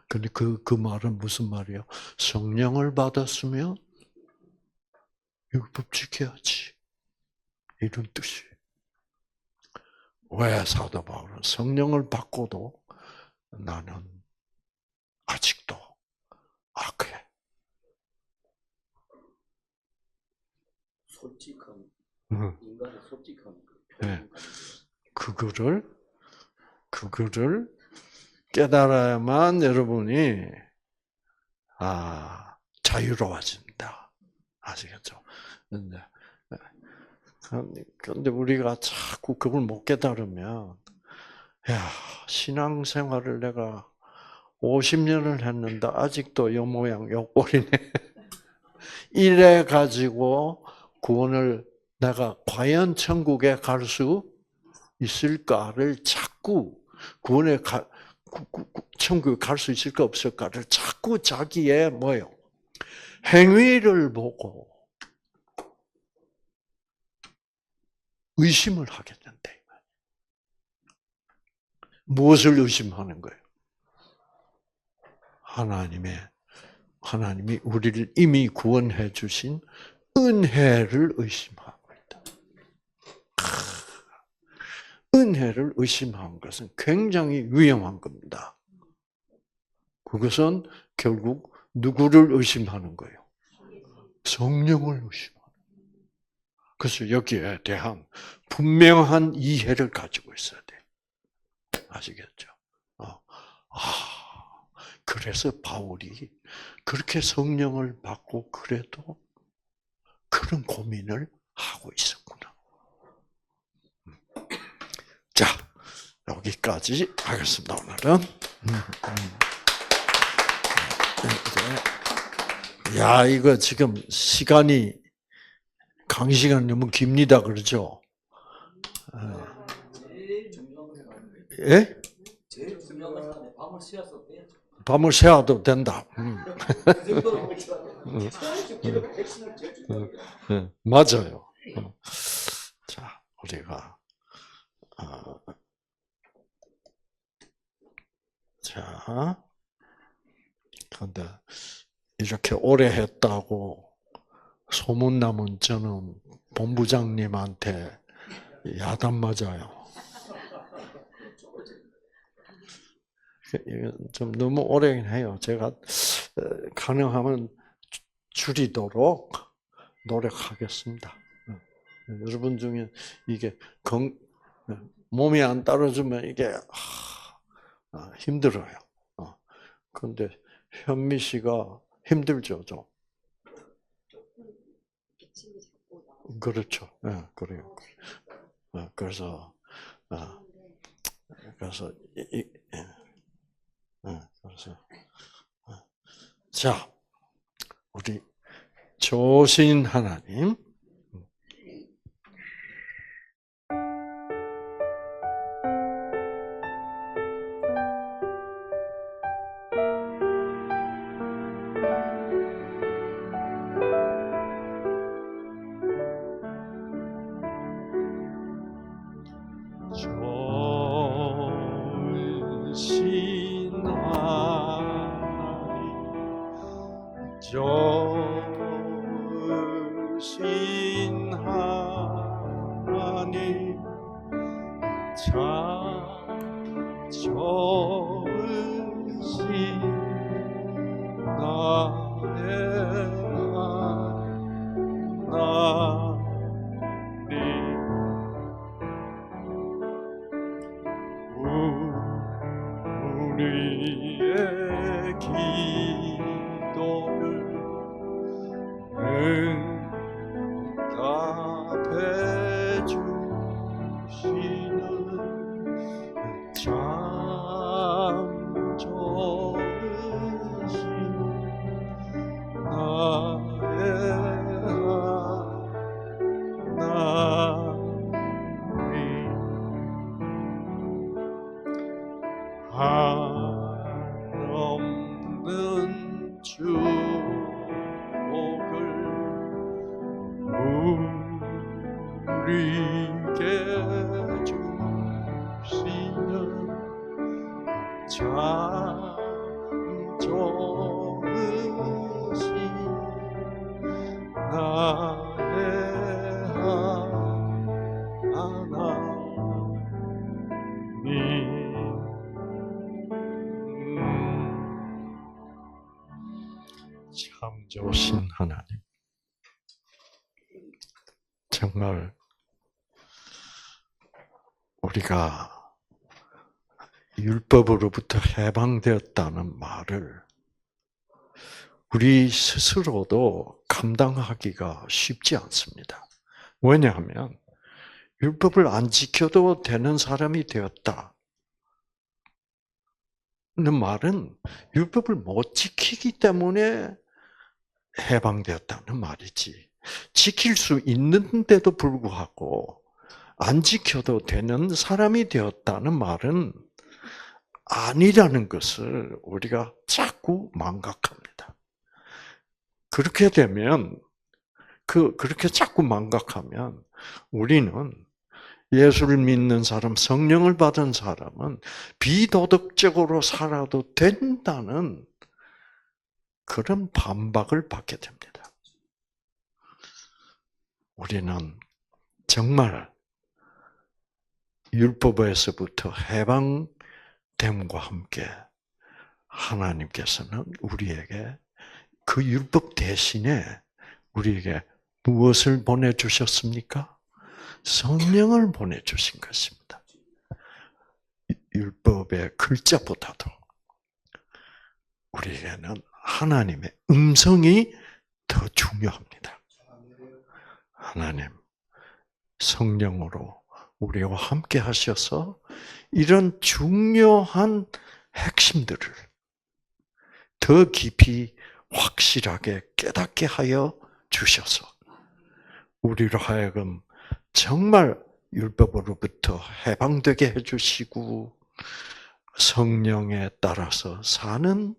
근데 그 말은 무슨 말이에요? 성령을 받았으면 율법 지켜야지. 이런 뜻이에요. 왜 사도 바울은 성령을 받고도 나는 아직도 악해. 솔직한 응. 인간의 솔직한 네. 그거를 깨달아야만 여러분이 자유로워진다. 아시겠죠? 그런데 우리가 자꾸 그걸 못 깨달으면 신앙생활을 내가 50년을 했는데 아직도 요 모양 요 꼴이네. 이래 가지고 구원을 내가 과연 천국에 갈 수 있을까를 자꾸 천국에 갈 수 있을까 없을까를 자꾸 자기의 뭐요? 행위를 보고 의심을 하겠는데. 무엇을 의심하는 거예요? 하나님이 우리를 이미 구원해 주신 은혜를 의심하고 있다. 은혜를 의심하는 것은 굉장히 위험한 겁니다. 그것은 결국 누구를 의심하는 거예요? 성령을 의심하는 거예요. 그래서 여기에 대한 분명한 이해를 가지고 있어야 돼. 아시겠죠? 그래서 바울이 그렇게 성령을 받고 그래도 그런 고민을 하고 있었구나. 자, 여기까지 하겠습니다, 오늘은. 이거 지금 강의시간이 너무 깁니다, 그러죠? 제일 중요한 건 예? 제일 중요한 건 밤을 새워서 돼요. 밤을 새워도 된다. 그 정도로 뭉쳐야 돼요. 기록의 핵심을 제일 중요해요. 맞아요. 자, 우리가 근데 이렇게 오래 했다고 소문나면 저는 본부장님한테 야단 맞아요. 좀 너무 오래긴 해요. 제가 가능하면 줄이도록 노력하겠습니다. 여러분 중에 이게 몸이 안 따라주면 이게 힘들어요. 그런데 현미 씨가 힘들죠, 좀. 그렇죠. 그래요. 그래서 자, 우리 조신 하나님. 조신 하나님, 조신 하나님, 참 좋으신 나의 하나님, 우리의 기도를 응답해 주시는 참 좋으신 나의 우리에게 주시는 참 좋으신 나의 하나님. 참 좋으신 하나님. 정말 우리가 율법으로부터 해방되었다는 말을 우리 스스로도 감당하기가 쉽지 않습니다. 왜냐하면 율법을 안 지켜도 되는 사람이 되었다. 는 말은 율법을 못 지키기 때문에 해방되었다는 말이지. 지킬 수 있는데도 불구하고 안 지켜도 되는 사람이 되었다는 말은 아니라는 것을 우리가 자꾸 망각합니다. 그렇게 되면, 그렇게 자꾸 망각하면 우리는 예수를 믿는 사람, 성령을 받은 사람은 비도덕적으로 살아도 된다는 그런 반박을 받게 됩니다. 우리는 정말 율법에서부터 해방됨과 함께 하나님께서는 우리에게 그 율법 대신에 우리에게 무엇을 보내주셨습니까? 성령을 보내주신 것입니다. 율법의 글자보다도 우리에게는 하나님의 음성이 더 중요합니다. 하나님, 성령으로 우리와 함께 하셔서 이런 중요한 핵심들을 더 깊이 확실하게 깨닫게 하여 주셔서 우리로 하여금 정말 율법으로부터 해방되게 해주시고 성령에 따라서 사는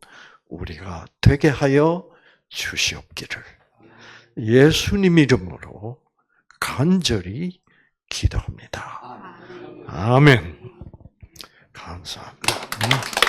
우리가 되게 하여 주시옵기를 예수님 이름으로 간절히 기도합니다. 아멘. 감사합니다.